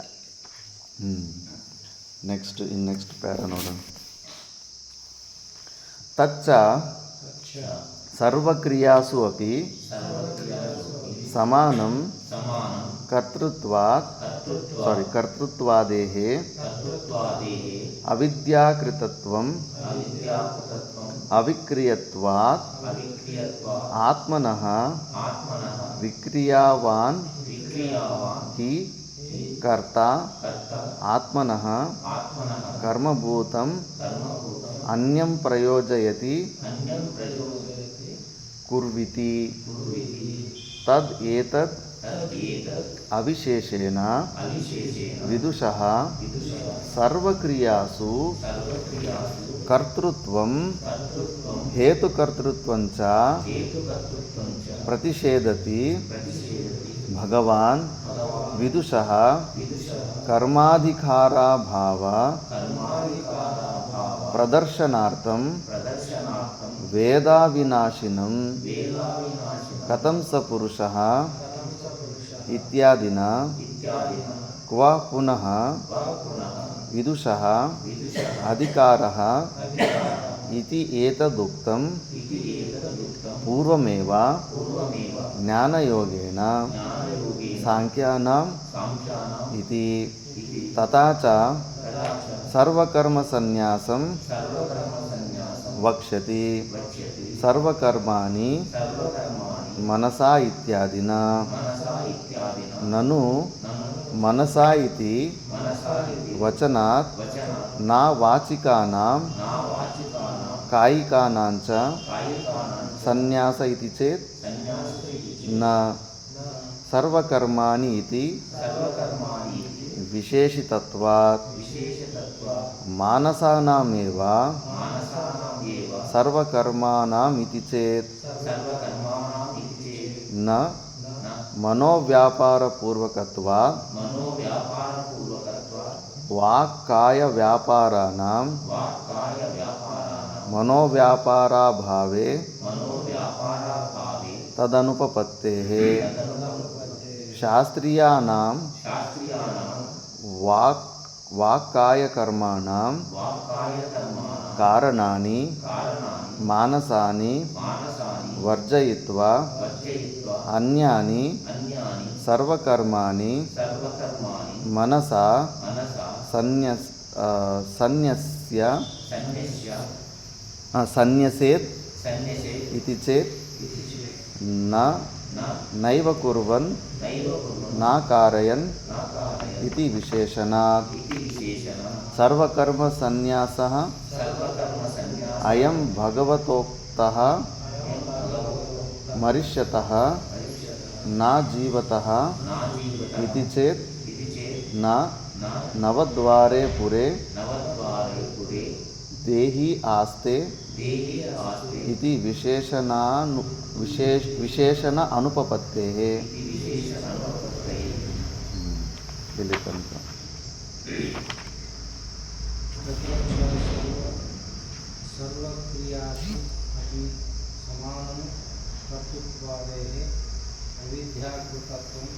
Speaker 1: ನೆಕ್ಸ್ಟ್ ಪ್ಯಾರ ನೋಡೋಣ. ತಚ್ಚ ಸರ್ವಕ್ರಿಯಾಸು ಅಪಿ ಸಮಾನಂ ಕರ್ತೃತ್ವಾದೇಹ ಅವಿದ್ಯಾಕೃತತ್ವಂ ಅವಿಕ್ರಿಯತ್ವಾತ್ ಆತ್ಮನಃ ವಿಕ್ರಿಯಾವಾನ್ ಹಿ ಕರ್ತ ಆತ್ಮನಃ ಕರ್ಮಭೂತಂ ಅನ್ಯಂ ಪ್ರಯೋಜಯತಿ ಕುರ್ವಿತಿ ತದ್ ಏತದ್ ಅವಿಶೇಷೇಣ ವಿದುಷಃ ಸರ್ವಕ್ರಿಯಾಸು ಕರ್ತೃತ್ವಂ ಹೇತುಕರ್ತೃತ್ವಂಚ ಪ್ರತಿಷೇಧತಿ ಭಗವಾನ್ ವಿದುಷಃ ಕರ್ಮಾಧಿಕಾರಾಭಾವ ಪ್ರದರ್ಶನಾರ್ಥಂ ವೇದಾವಿನಾಶಿನಂ ಕಥಂ ಸ ಪುರುಷಃ ಇತ್ಯಾದಿನ ಕ್ವ ಪುನಃ ವಿದುಷಃ ಅಧಿಕಾರಃ ಇತಿ ಏತದುಕ್ತಂ ಪೂರ್ವಮೇವ ಜ್ಞಾನಯೋಗೇನ ಸಾಂಖ್ಯಾನಾಂ ಇತಿ ತಥಾ ಚ ಸರ್ವಕರ್ಮಸನ್ಯಾಸಂ ವಕ್ಷ್ಯತಿ ಸರ್ವಕರ್ಮಾಣಿ ಮನಸಾ ಇತ್ಯಾದಿನ ನನು ಮನಸಾ ಇತಿ ವಚನಾತ್ ನ ವಾಚಿಕಾನಾಂ ಕಾಯಿಕಾನಾಂಚ ಸನ್ಯಾಸ ಇತಿ ಚೇತ್ ನ ಸರ್ವಕರ್ಮಾಣಿ ಇತಿ ವಿಶೇಷಿತತ್ವಾತ್ ಮಾನಸಾನಾಮೇವ ಸರ್ವಕರ್ಮಾಣಾಂ ಇತಿ ಚೇತ್ ನ ಮನೋವ್ಯಾಪಾರಪೂರ್ವಕತ್ವಾತ್ ವಾಕ್ಕಾಯ ವ್ಯಾಪಾರಾಣಾಂ ಮನೋವ್ಯಾಪಾರಾಭಾವೇ ತದನುಪಪತ್ತೇಃ ಶಾಸ್ತ್ರೀಯಾನಾಂ ವಾಕ್ಕಾಯಕರ್ಮಾಣಾಂ ಕಾರಣಾನಿ ಮಾನಸಾನಿ ವರ್ಜಯಿತ್ವಾ ಅನ್ಯಾನಿ ಸರ್ವಕರ್ಮಾಣಿ ಮನಸಾ ಸನ್ಯಸೇತ್ ಇತಿ ಚೇತ್ ನೈವ ಕುರ್ವನ್ ನ ಕಾರಯನ್ ಇತಿ ವಿಶೇಷಣಾತ್ ಸರ್ವಕರ್ಮ ಸನ್ಯಾಸಃ ಅಯಂ ಭಗವತೋಕ್ತಃ ಮರಿಷ್ಯತಃ न जीवतः
Speaker 2: न जीवतः
Speaker 1: इति चेत्
Speaker 2: इति चेत्
Speaker 1: न
Speaker 2: न
Speaker 1: नवद्वारे पुरे
Speaker 2: नवद्वारे पुरे
Speaker 1: देहि आस्ते
Speaker 2: देहि आस्ते
Speaker 1: इति विशेषण अनुपपत्तेः.
Speaker 2: इति विशेषणपत्तये.
Speaker 1: ಇಲ್ಲಿ ತನಕ
Speaker 3: सर्वक्रियासु अपि समानं कर्तृत्वादेः अविद्याकृतत्वम्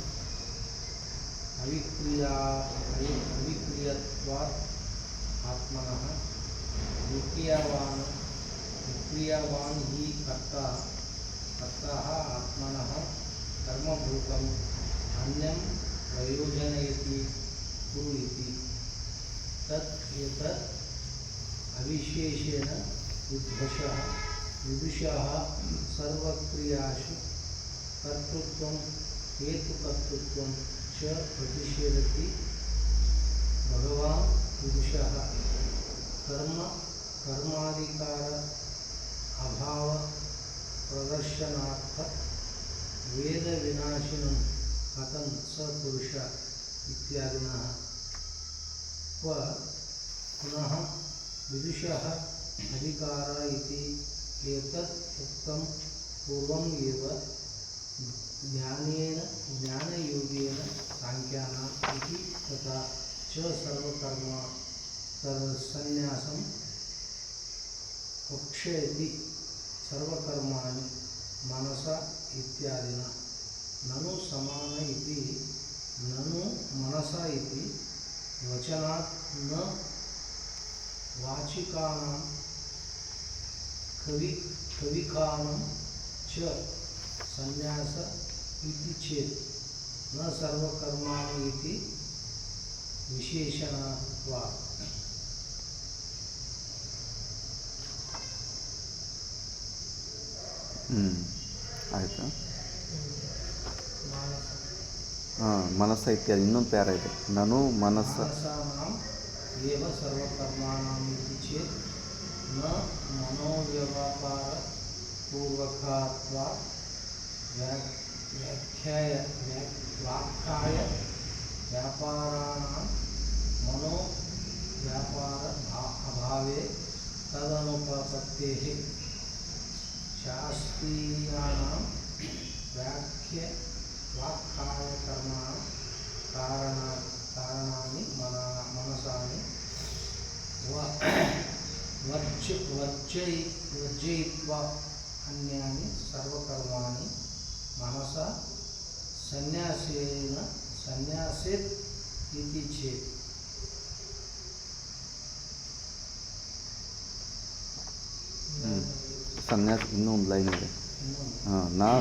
Speaker 3: अविक्रियत्वात् आत्मनः विक्रियवान् हि कर्ता आत्मनः कर्मभूतम् अन्यं प्रयोजनयति कुरु इति तत् एतत् अविशेषेण विदुषः सर्वक्रियासु कर्तृत्वं हेतुकर्तृत्वं च प्रतिषेधति. भगवान् विदुषः कर्माधिकार अभाव प्रदर्शनार्थ वेद विनाशिनं कथं स पुरुष इत्यादिनः. पुनः विदुषः अधिकार इति एतत् उक्तं पूर्वम् एव ज्ञानयोगेन सांख्यानाम् इति तथा च सर्वसन्न्यासं वक्ष्यति सर्वकर्माणि मनसा इत्यादिना. ननु समान इति ननु मनसा इति वचनात् न वाचिकानां कविकानां च संन्यास इति चेत् न सर्वकर्माणि इति विशेषणत्वात्.
Speaker 1: ಆಯಿತು. ಹಾಂ, ಮನಸ್ಸ ಇತ್ಯಾದಿ ಇನ್ನೊಂದು ಪ್ಯಾರ ಇದೆ. ನಾನು
Speaker 3: मनसानाम् एव सर्वकर्माणाम् इति चेत् न मनोव्यवहारपूर्वकत्वात् वाक्काय व्यापाराणां मनोव्यापार अभावे तदनुपपत्तेः. शास्त्रीयाणां वाक्कायकर्माणां कारणानि मनसानि वर्जयित्वा अन्यानि सर्वकर्माणि मनसा संन्यासेत् इति चेत्
Speaker 1: ಸನ್ಯಾಸ ಇನ್ನೊಂದು ಲೈನ್ ಇದೆ.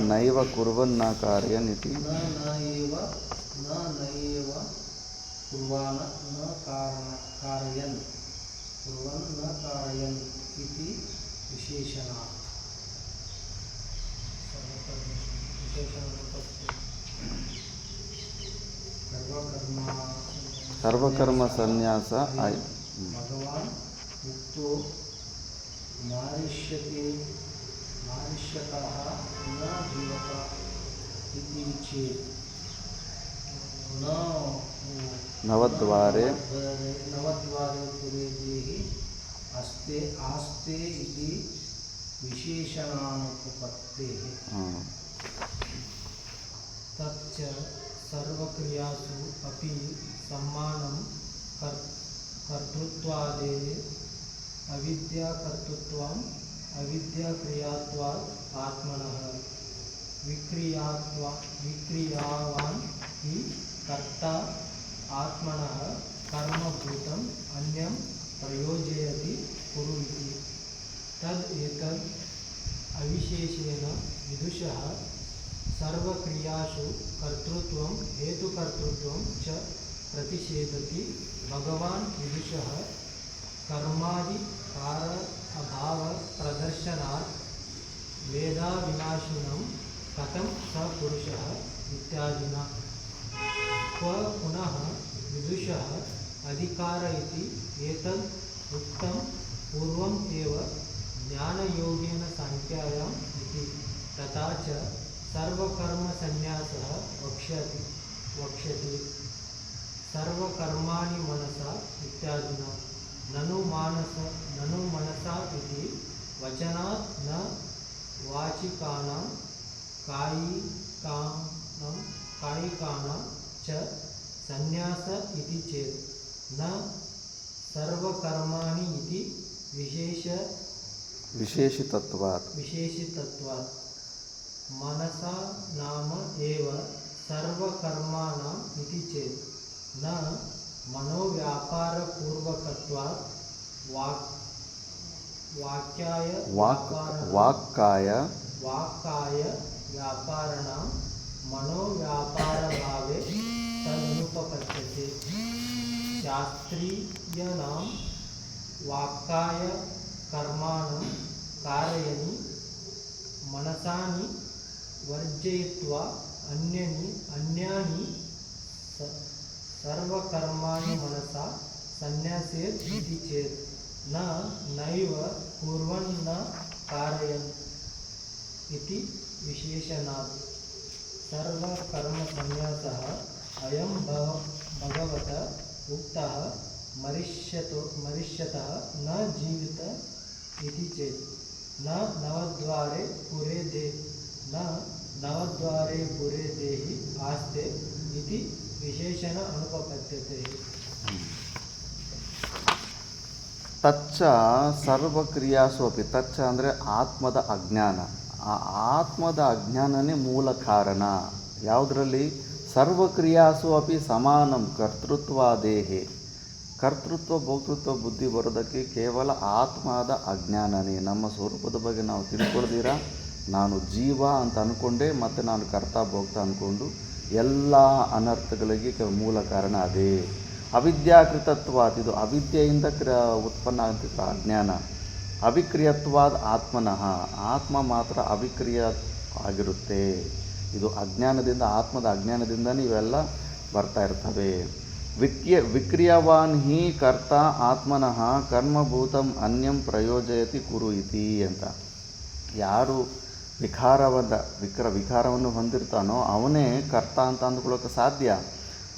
Speaker 1: ನೈವ ಕುರ್ವನ್ ನ ಕಾರ್ಯನ್ ಇತಿ
Speaker 3: ನೈವ ಕುರ್ವಾಣ ನ कारयन् कुर्वन् न कारयन् इति विशेषणात्.
Speaker 1: ಸರ್ವಕರ್ಮ ಸನ್ಯಾಸ.
Speaker 3: ಭಗವಾನ್ ಉಕ್ತೋ मारिष्यतः न जीवत इति चेत्
Speaker 1: नवद्वारे
Speaker 3: पुरे देहि आस्ते इति विशेषणानुपपत्तेः.
Speaker 4: तच्च सर्वक्रियासु अपि सम्मानं कर्तृत्वादेः अविद्याकर्तृत्वम् अविद्याक्रियात्वात् आत्मनः विक्रियावान् हि कर्ता आत्मनः कर्मभूतम् अन्यं प्रयोजयति कुरु इति तद् एतद् अविशेषेण विदुषः सर्वक्रियासु कर्तृत्वं हेतुकर्तृत्वं च प्रतिषेधति. भगवान् विदुषः कर्मादिकार अभाव प्रदर्शनात् वेदाविनाशिनं कथं स पुरुषः इत्यादिना. पुनः विदुषः अधिकार इति एतद् उक्तं पूर्वम् एव ज्ञानयोगेन सांख्यायाम् इति तथा च सर्वकर्मसन्न्यासः वक्ष्यति सर्वकर्माणि मनसा इत्यादिना ननु मनसा इति वचनात् न वाचिकानां कायिकानां च संन्यास इति चेत् न सर्वकर्माणि इति
Speaker 1: विशेषितत्वात्
Speaker 4: मनसा नाम एव सर्वकर्माणाम् इति चेत् न मनोव्यापारपूर्वकत्वात् वाक्काय व्यापारणा मनोव्यापारभावे तदनुपपद्यते शास्त्रीयानां वाक्काय कर्माणं कारयनि मनसानि वर्जयित्वा अन्यानि सर्वकर्माणि मनसा संन्यसेत् इति चेत् नैव कुर्वन् न कारयन् इति विशेषणात् सर्वकर्मसन्न्यासः अयं भगवता उक्तः मरिष्यतः न जीवित इति चेत् न नवद्वारे पुरे देहि आस्ते इति विशेषण अनुपपद्यते
Speaker 1: ತಚ್ಚ ಸರ್ವಕ್ರಿಯಾಸು ಅಪಿ ತಚ್ಚ ಅಂದರೆ ಆತ್ಮದ ಅಜ್ಞಾನ. ಆ ಆತ್ಮದ ಅಜ್ಞಾನನೇ ಮೂಲ ಕಾರಣ. ಯಾವುದರಲ್ಲಿ? ಸರ್ವಕ್ರಿಯಾಸು ಅಪಿ ಸಮಾನಂ ಕರ್ತೃತ್ವಾದೇಹೆ. ಕರ್ತೃತ್ವ ಭೋಕ್ತೃತ್ವ ಬುದ್ಧಿ ಬರೋದಕ್ಕೆ ಕೇವಲ ಆತ್ಮದ ಅಜ್ಞಾನನೇ. ನಮ್ಮ ಸ್ವರೂಪದ ಬಗ್ಗೆ ನಾವು ತಿಳ್ಕೊಳ್ದಿರ ನಾನು ಜೀವ ಅಂತ ಅಂದ್ಕೊಂಡೆ ಮತ್ತು ನಾನು ಕರ್ತ ಭೋಕ್ತ ಅಂದ್ಕೊಂಡು ಎಲ್ಲ ಅನರ್ಥಗಳಿಗೆ ಮೂಲ ಕಾರಣ ಅದೇ. ಅವಿದ್ಯಾಕೃತತ್ವಾದ, ಇದು ಅವಿದ್ಯೆಯಿಂದ ಉತ್ಪನ್ನ ಆಗ್ತಿತ್ತು ಅಜ್ಞಾನ. ಅವಿಕ್ರಿಯತ್ವಾದ ಆತ್ಮನಃ, ಆತ್ಮ ಮಾತ್ರ ಅವಿಕ್ರಿಯ ಆಗಿರುತ್ತೆ. ಇದು ಅಜ್ಞಾನದಿಂದ, ಆತ್ಮದ ಅಜ್ಞಾನದಿಂದನೇ ಇವೆಲ್ಲ ಬರ್ತಾ ಇರ್ತವೆ. ವಿಕ್ರಿಯವಾನ್ ಹಿ ಕರ್ತ ಆತ್ಮನಃ ಕರ್ಮಭೂತಂ ಅನ್ಯಂ ಪ್ರಯೋಜಯತಿ ಕುರು ಇತಿ ಅಂತ. ಯಾರು ವಿಕಾರವನ್ನು ಹೊಂದಿರ್ತಾನೋ ಅವನೇ ಕರ್ತ ಅಂತ ಅಂದ್ಕೊಳ್ಳೋಕೆ ಸಾಧ್ಯ.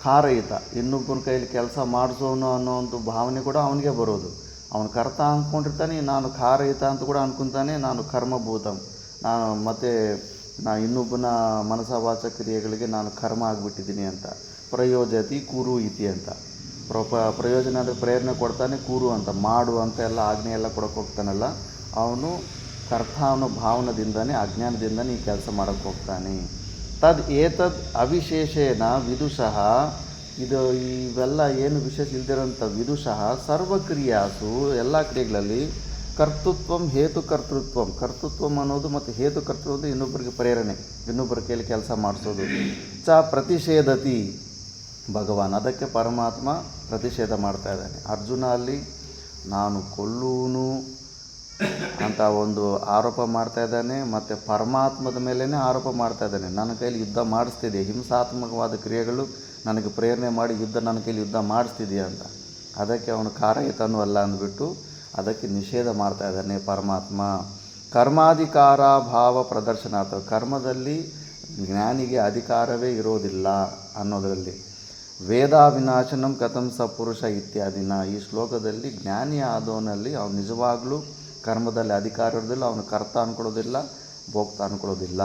Speaker 1: ಕಾರಯಿತ, ಇನ್ನೊಬ್ಬನ ಕೈಯಲ್ಲಿ ಕೆಲಸ ಮಾಡಿಸೋನು ಅನ್ನೋ ಒಂದು ಭಾವನೆ ಕೂಡ ಅವನಿಗೆ ಬರೋದು. ಅವನು ಕರ್ತ ಅಂದ್ಕೊಂಡಿರ್ತಾನೆ, ನಾನು ಕಾರಯಿತ ಅಂತ ಕೂಡ ಅಂದ್ಕೊತಾನೆ, ನಾನು ಕರ್ಮಭೂತಂ, ಮತ್ತು ಇನ್ನೊಬ್ಬನ ಮನಸವಾಚ ಕ್ರಿಯೆಗಳಿಗೆ ನಾನು ಕರ್ಮ ಆಗಿಬಿಟ್ಟಿದ್ದೀನಿ ಅಂತ. ಪ್ರಯೋಜತಿ ಕುರು ಇತಿ ಅಂತ. ಪ್ರಯೋಜನ ಅಂದರೆ ಪ್ರೇರಣೆ ಕೊಡ್ತಾನೆ, ಕುರು ಅಂತ ಮಾಡು ಅಂತ ಎಲ್ಲ ಆಜ್ಞೆ ಎಲ್ಲ ಕೊಡೋಕೆ ಹೋಗ್ತಾನಲ್ಲ, ಅವನು ಕರ್ತ ಅನ್ನೋ ಭಾವನದಿಂದನೇ ಅಜ್ಞಾನದಿಂದನೇ ಈ ಕೆಲಸ ಮಾಡೋಕ್ಕೆ ಹೋಗ್ತಾನೆ. ಏತದ್ ಅವಿಶೇಷೇನ ವಿದುಷಃ, ಇದು ಇವೆಲ್ಲ ಏನು ವಿಶೇಷ ಇಲ್ದಿರೋಂಥ ವಿದುಷಃ ಸರ್ವಕ್ರಿಯಾಸು, ಎಲ್ಲ ಕ್ರಿಯೆಗಳಲ್ಲಿ ಕರ್ತೃತ್ವಂ ಹೇತುಕರ್ತೃತ್ವಂ, ಕರ್ತೃತ್ವಂ ಅನ್ನೋದು ಮತ್ತು ಹೇತುಕರ್ತೃತ್ವ ಅಂದರೆ ಇನ್ನೊಬ್ಬರಿಗೆ ಪ್ರೇರಣೆ, ಇನ್ನೊಬ್ಬರ ಕೈಯಲ್ಲಿ ಕೆಲಸ ಮಾಡಿಸೋದು. ಪ್ರತಿಷೇಧತಿ ಭಗವಾನ್, ಅದಕ್ಕೆ ಪರಮಾತ್ಮ ಪ್ರತಿಷೇಧ ಮಾಡ್ತಾ ಇದ್ದಾನೆ. ಅರ್ಜುನ ಅಲ್ಲಿ ನಾನು ಕೊಲ್ಲೂನು ಅಂತ ಒಂದು ಆರೋಪ ಮಾಡ್ತಾ ಇದ್ದಾನೆ, ಮತ್ತು ಪರಮಾತ್ಮದ ಮೇಲೇ ಆರೋಪ ಮಾಡ್ತಾ ಇದ್ದಾನೆ. ನನ್ನ ಕೈಲಿ ಯುದ್ಧ ಮಾಡಿಸ್ತಿದೆ, ಹಿಂಸಾತ್ಮಕವಾದ ಕ್ರಿಯೆಗಳು ನನಗೆ ಪ್ರೇರಣೆ ಮಾಡಿ ನನ್ನ ಕೈಲಿ ಯುದ್ಧ ಮಾಡಿಸ್ತಿದೆಯಾ ಅಂತ. ಅದಕ್ಕೆ ಅವನು ಕಾರಯಿತನೂ ಅಲ್ಲ ಅಂದ್ಬಿಟ್ಟು ಅದಕ್ಕೆ ನಿಷೇಧ ಮಾಡ್ತಾ ಇದ್ದಾನೆ ಪರಮಾತ್ಮ. ಕರ್ಮಾಧಿಕಾರ ಭಾವ ಪ್ರದರ್ಶನಾರ್ಥ, ಕರ್ಮದಲ್ಲಿ ಜ್ಞಾನಿಗೆ ಅಧಿಕಾರವೇ ಇರೋದಿಲ್ಲ ಅನ್ನೋದರಲ್ಲಿ. ವೇದಾವಿನಾಶನಂ ಕಥಂ ಸಪುರುಷ ಇತ್ಯಾದಿನ, ಈ ಶ್ಲೋಕದಲ್ಲಿ ಜ್ಞಾನಿ ಆದವನಲ್ಲಿ ಅವನು ನಿಜವಾಗ್ಲೂ ಕರ್ಮದಲ್ಲಿ ಅಧಿಕಾರ ಇರೋದಿಲ್ಲ, ಅವನು ಕರ್ತ ಅಂದ್ಕೊಳ್ಳೋದಿಲ್ಲ, ಭೋಕ್ತ ಅಂದ್ಕೊಳ್ಳೋದಿಲ್ಲ.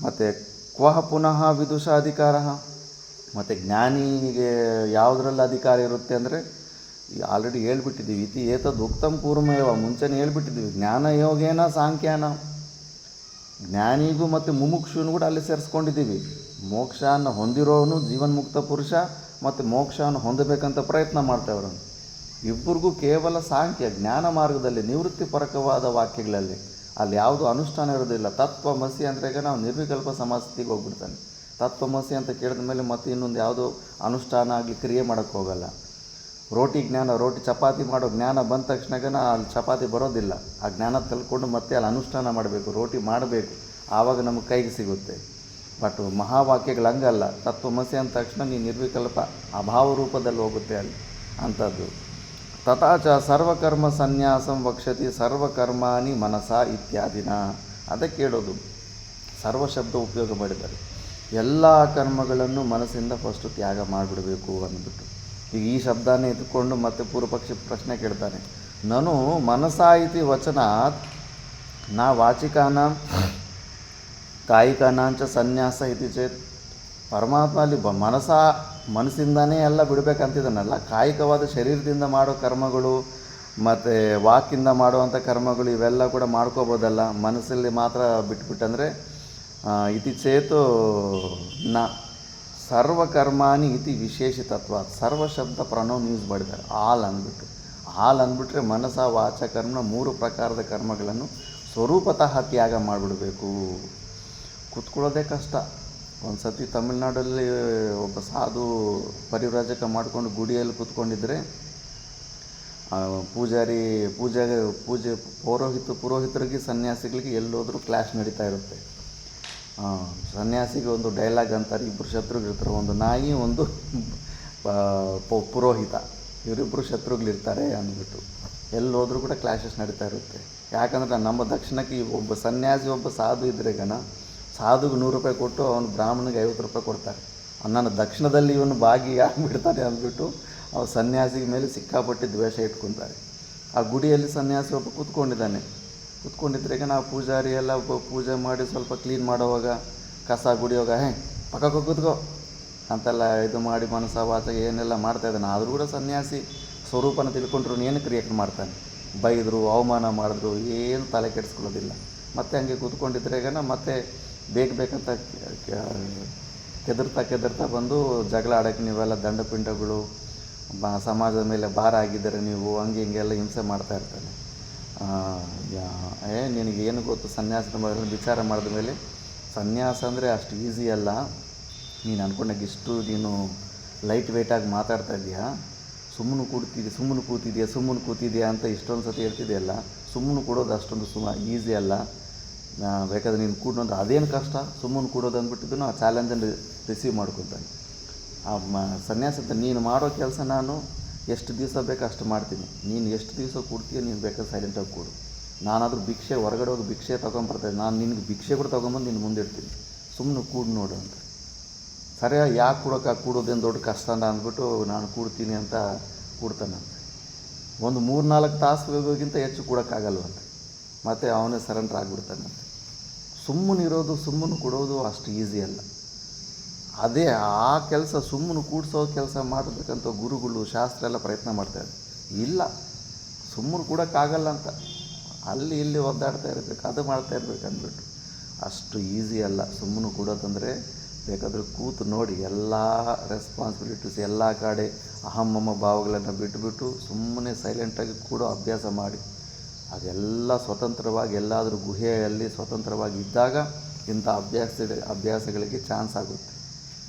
Speaker 1: ಮತ್ತು ಕ್ವಃ ಪುನಃ ವಿದುಷ ಅಧಿಕಾರ, ಮತ್ತು ಜ್ಞಾನಿಗೆ ಯಾವುದರಲ್ಲಿ ಅಧಿಕಾರ ಇರುತ್ತೆ ಅಂದರೆ ಆಲ್ರೆಡಿ ಹೇಳ್ಬಿಟ್ಟಿದ್ದೀವಿ. ಇತಿ ಏತದ್ ಉಕ್ತಂ ಪೂರ್ವಮೇವ, ಮುಂಚೆನೇ ಹೇಳ್ಬಿಟ್ಟಿದ್ದೀವಿ. ಜ್ಞಾನಯೋಗೇನ ಸಾಂಖ್ಯಾನ, ಜ್ಞಾನಿಗೂ ಮತ್ತು ಮುಮುಕ್ಷುನು ಕೂಡ ಅಲ್ಲಿ ಸೇರಿಸ್ಕೊಂಡಿದ್ದೀವಿ. ಮೋಕ್ಷವನ್ನು ಹೊಂದಿರೋನು ಜೀವನ್ಮುಕ್ತ ಪುರುಷ, ಮತ್ತು ಮೋಕ್ಷವನ್ನು ಹೊಂದಬೇಕಂತ ಪ್ರಯತ್ನ ಮಾಡ್ತಾವ್ರು. ಇಬ್ಬರಿಗೂ ಕೇವಲ ಸಾಂಖ್ಯ ಜ್ಞಾನ ಮಾರ್ಗದಲ್ಲಿ ನಿವೃತ್ತಿಪರಕವಾದ ವಾಕ್ಯಗಳಲ್ಲಿ ಅಲ್ಲಿ ಯಾವುದೂ ಅನುಷ್ಠಾನ ಇರೋದಿಲ್ಲ. ತತ್ವಮಸಿ ಅಂದರೆ ಈಗ ನಾವು ನಿರ್ವಿಕಲ್ಪ ಸಮಾಸ್ಥಿತಿಗೆ ಹೋಗ್ಬಿಡ್ತಾನೆ. ತತ್ವಮಸಿ ಅಂತ ಕೇಳಿದ ಮೇಲೆ ಮತ್ತೆ ಇನ್ನೊಂದು ಯಾವುದೋ ಅನುಷ್ಠಾನ ಆಗಲಿ ಕ್ರಿಯೆ ಮಾಡೋಕ್ಕೆ ಹೋಗಲ್ಲ. ರೋಟಿ ಜ್ಞಾನ, ರೋಟಿ ಚಪಾತಿ ಮಾಡೋ ಜ್ಞಾನ ಬಂದ ತಕ್ಷಣಕ್ಕೆ ಅಲ್ಲಿ ಚಪಾತಿ ಬರೋದಿಲ್ಲ. ಆ ಜ್ಞಾನ ತಲ್ಕೊಂಡು ಮತ್ತೆ ಅಲ್ಲಿ ಅನುಷ್ಠಾನ ಮಾಡಬೇಕು, ರೋಟಿ ಮಾಡಬೇಕು, ಆವಾಗ ನಮಗೆ ಕೈಗೆ ಸಿಗುತ್ತೆ. ಬಟ್ ಮಹಾವಾಕ್ಯಗಳು ಹಂಗಲ್ಲ. ತತ್ವಮಸಿ ಅಂದ ತಕ್ಷಣ ನೀನು ನಿರ್ವಿಕಲ್ಪ ಅಭಾವ ರೂಪದಲ್ಲಿ ಹೋಗುತ್ತೆ ಅಲ್ಲಿ ಅಂಥದ್ದು. ತಥಾಚ ಸರ್ವಕರ್ಮ ಸನ್ಯಾಸಂ ವಕ್ಷತಿ ಸರ್ವಕರ್ಮಾಣಿ ಮನಸ ಇತ್ಯಾದಿನ, ಅದಕ್ಕೆ ಹೇಳೋದು ಸರ್ವ ಶಬ್ದ ಉಪಯೋಗ ಮಾಡಿದ್ದಾರೆ. ಎಲ್ಲ ಕರ್ಮಗಳನ್ನು ಮನಸ್ಸಿಂದ ಫಸ್ಟು ತ್ಯಾಗ ಮಾಡಿಬಿಡಬೇಕು ಅಂದ್ಬಿಟ್ಟು. ಈಗ ಈ ಶಬ್ದನೇ ಇಟ್ಕೊಂಡು ಮತ್ತೆ ಪೂರ್ವಪಕ್ಷಿ ಪ್ರಶ್ನೆ ಕೇಳ್ತಾನೆ, ನಾನು ಮನಸಾ ಇತಿ ವಚನಾತ್ ನಾ ವಾಚಿಕಾನಾಂ ಕಾಯಿಕಾನಾಂಚ ಸನ್ಯಾಸ ಇತಿ ಚೇತ್. ಪರಮಾತ್ಮ ಅಲ್ಲಿ ಮನಸ್ಸಿಂದನೇ ಎಲ್ಲ ಬಿಡಬೇಕಂತಿದ್ದಾನಲ್ಲ. ಕಾಯಿಕವಾದ ಶರೀರದಿಂದ ಮಾಡೋ ಕರ್ಮಗಳು ಮತ್ತು ವಾಕಿಂದ ಮಾಡುವಂಥ ಕರ್ಮಗಳು ಇವೆಲ್ಲ ಕೂಡ ಮಾಡ್ಕೋಬೋದಲ್ಲ, ಮನಸ್ಸಲ್ಲಿ ಮಾತ್ರ ಬಿಟ್ಬಿಟ್ಟಂದರೆ ಇತಿ ಚೇತು ನ ಸರ್ವಕರ್ಮಾನಿ ಇತಿ ವಿಶೇಷಿತತ್ವ. ಸರ್ವ ಶಬ್ದ ಪ್ರಣೋನ್ ಯೂಸ್ ಮಾಡಿದ್ದಾರೆ, ಆಲ್ ಅಂದ್ಬಿಟ್ಟು. ಆಲ್ ಅಂದ್ಬಿಟ್ರೆ ಮನಸ ವಾಚ ಕರ್ಮ 3 ಪ್ರಕಾರದ ಕರ್ಮಗಳನ್ನು ಸ್ವರೂಪತಃ ತ್ಯಾಗ ಮಾಡಿಬಿಡಬೇಕು. ಕೂತ್ಕೊಳ್ಳೋದೇ ಕಷ್ಟ. ಒಂದು ಸತಿ ತಮಿಳ್ನಾಡಲ್ಲಿ ಒಬ್ಬ ಸಾಧು ಪರಿವ್ರಾಜಕ ಮಾಡಿಕೊಂಡು ಗುಡಿಯಲ್ಲಿ ಕೂತ್ಕೊಂಡಿದ್ದರೆ ಪುರೋಹಿತರಿಗೆ ಸನ್ಯಾಸಿಗಳಿಗೆ ಎಲ್ಲೋದ್ರೂ ಕ್ಲಾಶ್ ನಡೀತಾ ಇರುತ್ತೆ. ಸನ್ಯಾಸಿಗೆ ಒಂದು ಡೈಲಾಗ್ ಅಂತಾರೆ, ಇಬ್ಬರು ಶತ್ರುಗಳಿರ್ತಾರೆ, ಒಂದು ನಾಯಿ ಒಂದು ಪುರೋಹಿತ, ಇವರಿಬ್ಬರು ಶತ್ರುಗಳಿರ್ತಾರೆ ಅಂದ್ಬಿಟ್ಟು ಎಲ್ಲೋದ್ರೂ ಕೂಡ ಕ್ಲಾಶಸ್ ನಡೀತಾ ಇರುತ್ತೆ. ಯಾಕಂದರೆ ನಮ್ಮ ದಕ್ಷಿಣಕ್ಕೆ ಒಬ್ಬ ಸನ್ಯಾಸಿ ಒಬ್ಬ ಸಾಧು ಇದ್ದರೆ ಸಾಧುಗೆ 100 ರೂಪಾಯಿ ಕೊಟ್ಟು ಅವನು ಬ್ರಾಹ್ಮಣಿಗೆ 50 ರೂಪಾಯಿ ಕೊಡ್ತಾರೆ. ನನ್ನ ದಕ್ಷಿಣದಲ್ಲಿ ಇವನು ಭಾಗಿ ಆಗಿಬಿಡ್ತಾನೆ ಅಂದ್ಬಿಟ್ಟು ಅವ್ರು ಸನ್ಯಾಸಿಗೆ ಮೇಲೆ ಸಿಕ್ಕಾಪಟ್ಟೆ ದ್ವೇಷ ಇಟ್ಕೊತಾರೆ. ಆ ಗುಡಿಯಲ್ಲಿ ಸನ್ಯಾಸಿ ಒಬ್ಬ ಕೂತ್ಕೊಂಡಿದ್ರೆ ನಾವು ಪೂಜಾರಿ ಎಲ್ಲ ಪೂಜೆ ಮಾಡಿ ಸ್ವಲ್ಪ ಕ್ಲೀನ್ ಮಾಡೋವಾಗ ಕಸ ಗುಡಿಯೋವಾಗ ಪಕ್ಕಕ್ಕೆ ಕೂತ್ಕೋ ಅಂತೆಲ್ಲ ಇದು ಮಾಡಿ ಮನಸ ವಾಚ ಏನೆಲ್ಲ ಮಾಡ್ತಾಯಿದ್ದಾನೆ. ಆದರೂ ಕೂಡ ಸನ್ಯಾಸಿ ಸ್ವರೂಪನ ತಿಳ್ಕೊಂಡ್ರು ಏನು ಕ್ರಿಯೇಟ್ ಮಾಡ್ತಾನೆ. ಬೈದರು, ಅವಮಾನ ಮಾಡಿದ್ರು, ಏನು ತಲೆ ಕೆಡಿಸ್ಕೊಳ್ಳೋದಿಲ್ಲ. ಮತ್ತೆ ಹಂಗೆ ಕೂತ್ಕೊಂಡಿದ್ರೆ ಮತ್ತೆ ಬೇಕಂತ ಕೆದರ್ತಾ ಬಂದು ಜಗಳ ಆಡೋಕ್ಕೆ ನೀವೆಲ್ಲ ದಂಡಪಿಂಡಗಳು ಸಮಾಜದ ಮೇಲೆ ಭಾರ ಆಗಿದ್ದಾರೆ ನೀವು, ಹಿಂಗೆಲ್ಲ ಹಿಂಸೆ ಮಾಡ್ತಾ ಇರ್ತಾನೆ. ನಿನಗೆ ಏನು ಗೊತ್ತು ಸನ್ಯಾಸದ ಮೇಲೆ ವಿಚಾರ ಮಾಡಿದ ಮೇಲೆ, ಸನ್ಯಾಸ ಅಂದರೆ ಅಷ್ಟು ಈಸಿ ಅಲ್ಲ. ನೀನು ಅಂದ್ಕೊಂಡಾಗ ಇಷ್ಟು ನೀನು ಲೈಟ್ ವೆಯ್ಟಾಗಿ ಮಾತಾಡ್ತಾ ಇದೆಯಾ, ಸುಮ್ಮನೆ ಕೂತಿದ್ಯಾ ಅಂತ ಇಷ್ಟೊಂದು ಸತಿ ಹೇಳ್ತಿದೆಯಲ್ಲ. ಸುಮ್ಮನೆ ಕೊಡೋದು ಅಷ್ಟೊಂದು ಈಸಿ ಅಲ್ಲ. ಬೇಕಾದ್ರೆ ನೀನು ಕೂಡೋದು ಅದೇನು ಕಷ್ಟ, ಸುಮ್ಮನೆ ಕೂಡೋದು ಅಂದ್ಬಿಟ್ಟಿದ್ದು ಆ ಚಾಲೆಂಜನ್ನು ರಿಸೀವ್ ಮಾಡ್ಕೊತಾನೆ. ಸನ್ಯಾಸ ನೀನು ಮಾಡೋ ಕೆಲಸ ನಾನು ಎಷ್ಟು ದಿವಸ ಬೇಕು ಅಷ್ಟು ಮಾಡ್ತೀನಿ, ನೀನು ಎಷ್ಟು ದಿವಸ ಕೊಡ್ತೀಯ ನೀನು ಬೇಕಾದ್ರೆ ಸೈಲೆಂಟಾಗಿ ಕೊಡು. ನಾನಾದರೂ ಹೊರಗಡೆ ಹೋಗಿ ಭಿಕ್ಷೆ ತೊಗೊಂಬರ್ತೇನೆ, ನಾನು ನಿನಗೆ ಭಿಕ್ಷೆ ಕೂಡ ತೊಗೊಂಬಂದು ನಿನ್ನ ಮುಂದೆ ಇಡ್ತೀನಿ, ಸುಮ್ಮನೆ ಕೂಡು ನೋಡು ಅಂತ. ಸರಿಯಾಗಿ ಯಾಕೆ ಕೂಡೋದೇನು ದೊಡ್ಡ ಕಷ್ಟನ ಅಂದ್ಬಿಟ್ಟು ನಾನು ಕೂಡ್ತೀನಿ ಅಂತ ಕೂಡ್ತಾನಂತೆ. ಒಂದು 3-4 ತಾಸುಗಳಿಗಿಂತ ಹೆಚ್ಚು ಕೂಡೋಕ್ಕಾಗಲ್ವಂತೆ. ಮತ್ತು ಅವನೇ ಸರೆಂಡ್ರ್ ಆಗಿಬಿಡ್ತಾನಂತೆ. ಸುಮ್ಮನೆ ಕೊಡೋದು ಅಷ್ಟು ಈಸಿ ಅಲ್ಲ. ಅದೇ ಆ ಕೆಲಸ ಸುಮ್ಮನೆ ಕೂಡಿಸೋ ಕೆಲಸ ಮಾಡಬೇಕಂತ ಗುರುಗಳು ಶಾಸ್ತ್ರ ಎಲ್ಲ ಪ್ರಯತ್ನ ಮಾಡ್ತಾರೆ. ಇಲ್ಲ, ಸುಮ್ಮನೆ ಕೊಡೋಕ್ಕಾಗಲ್ಲ ಅಂತ ಅಲ್ಲಿ ಇಲ್ಲಿ ಒದ್ದಾಡ್ತಾ ಇರಬೇಕು, ಅದು ಮಾಡ್ತಾ ಇರಬೇಕು ಅಂದ್ಬಿಟ್ಟು ಅಷ್ಟು ಈಸಿ ಅಲ್ಲ. ಸುಮ್ಮನೆ ಕೊಡೋದಂದರೆ ಬೇಕಾದರೆ ಕೂತು ನೋಡಿ, ಎಲ್ಲ ರೆಸ್ಪಾನ್ಸಿಬಿಲಿಟೀಸ್ ಎಲ್ಲ ಕಡೆ ಅಹಮ್ಮಮ್ಮ ಭಾವಗಳನ್ನು ಬಿಟ್ಟುಬಿಟ್ಟು ಸುಮ್ಮನೆ ಸೈಲೆಂಟಾಗಿ ಕೂಡೋ ಅಭ್ಯಾಸ ಮಾಡಿ. ಅದೆಲ್ಲ ಸ್ವತಂತ್ರವಾಗಿ ಎಲ್ಲಾದರೂ ಗುಹೆಯಲ್ಲಿ ಸ್ವತಂತ್ರವಾಗಿ ಇದ್ದಾಗ ಇಂಥ ಅಭ್ಯಾಸಗಳಿಗೆ ಚಾನ್ಸ್ ಆಗುತ್ತೆ.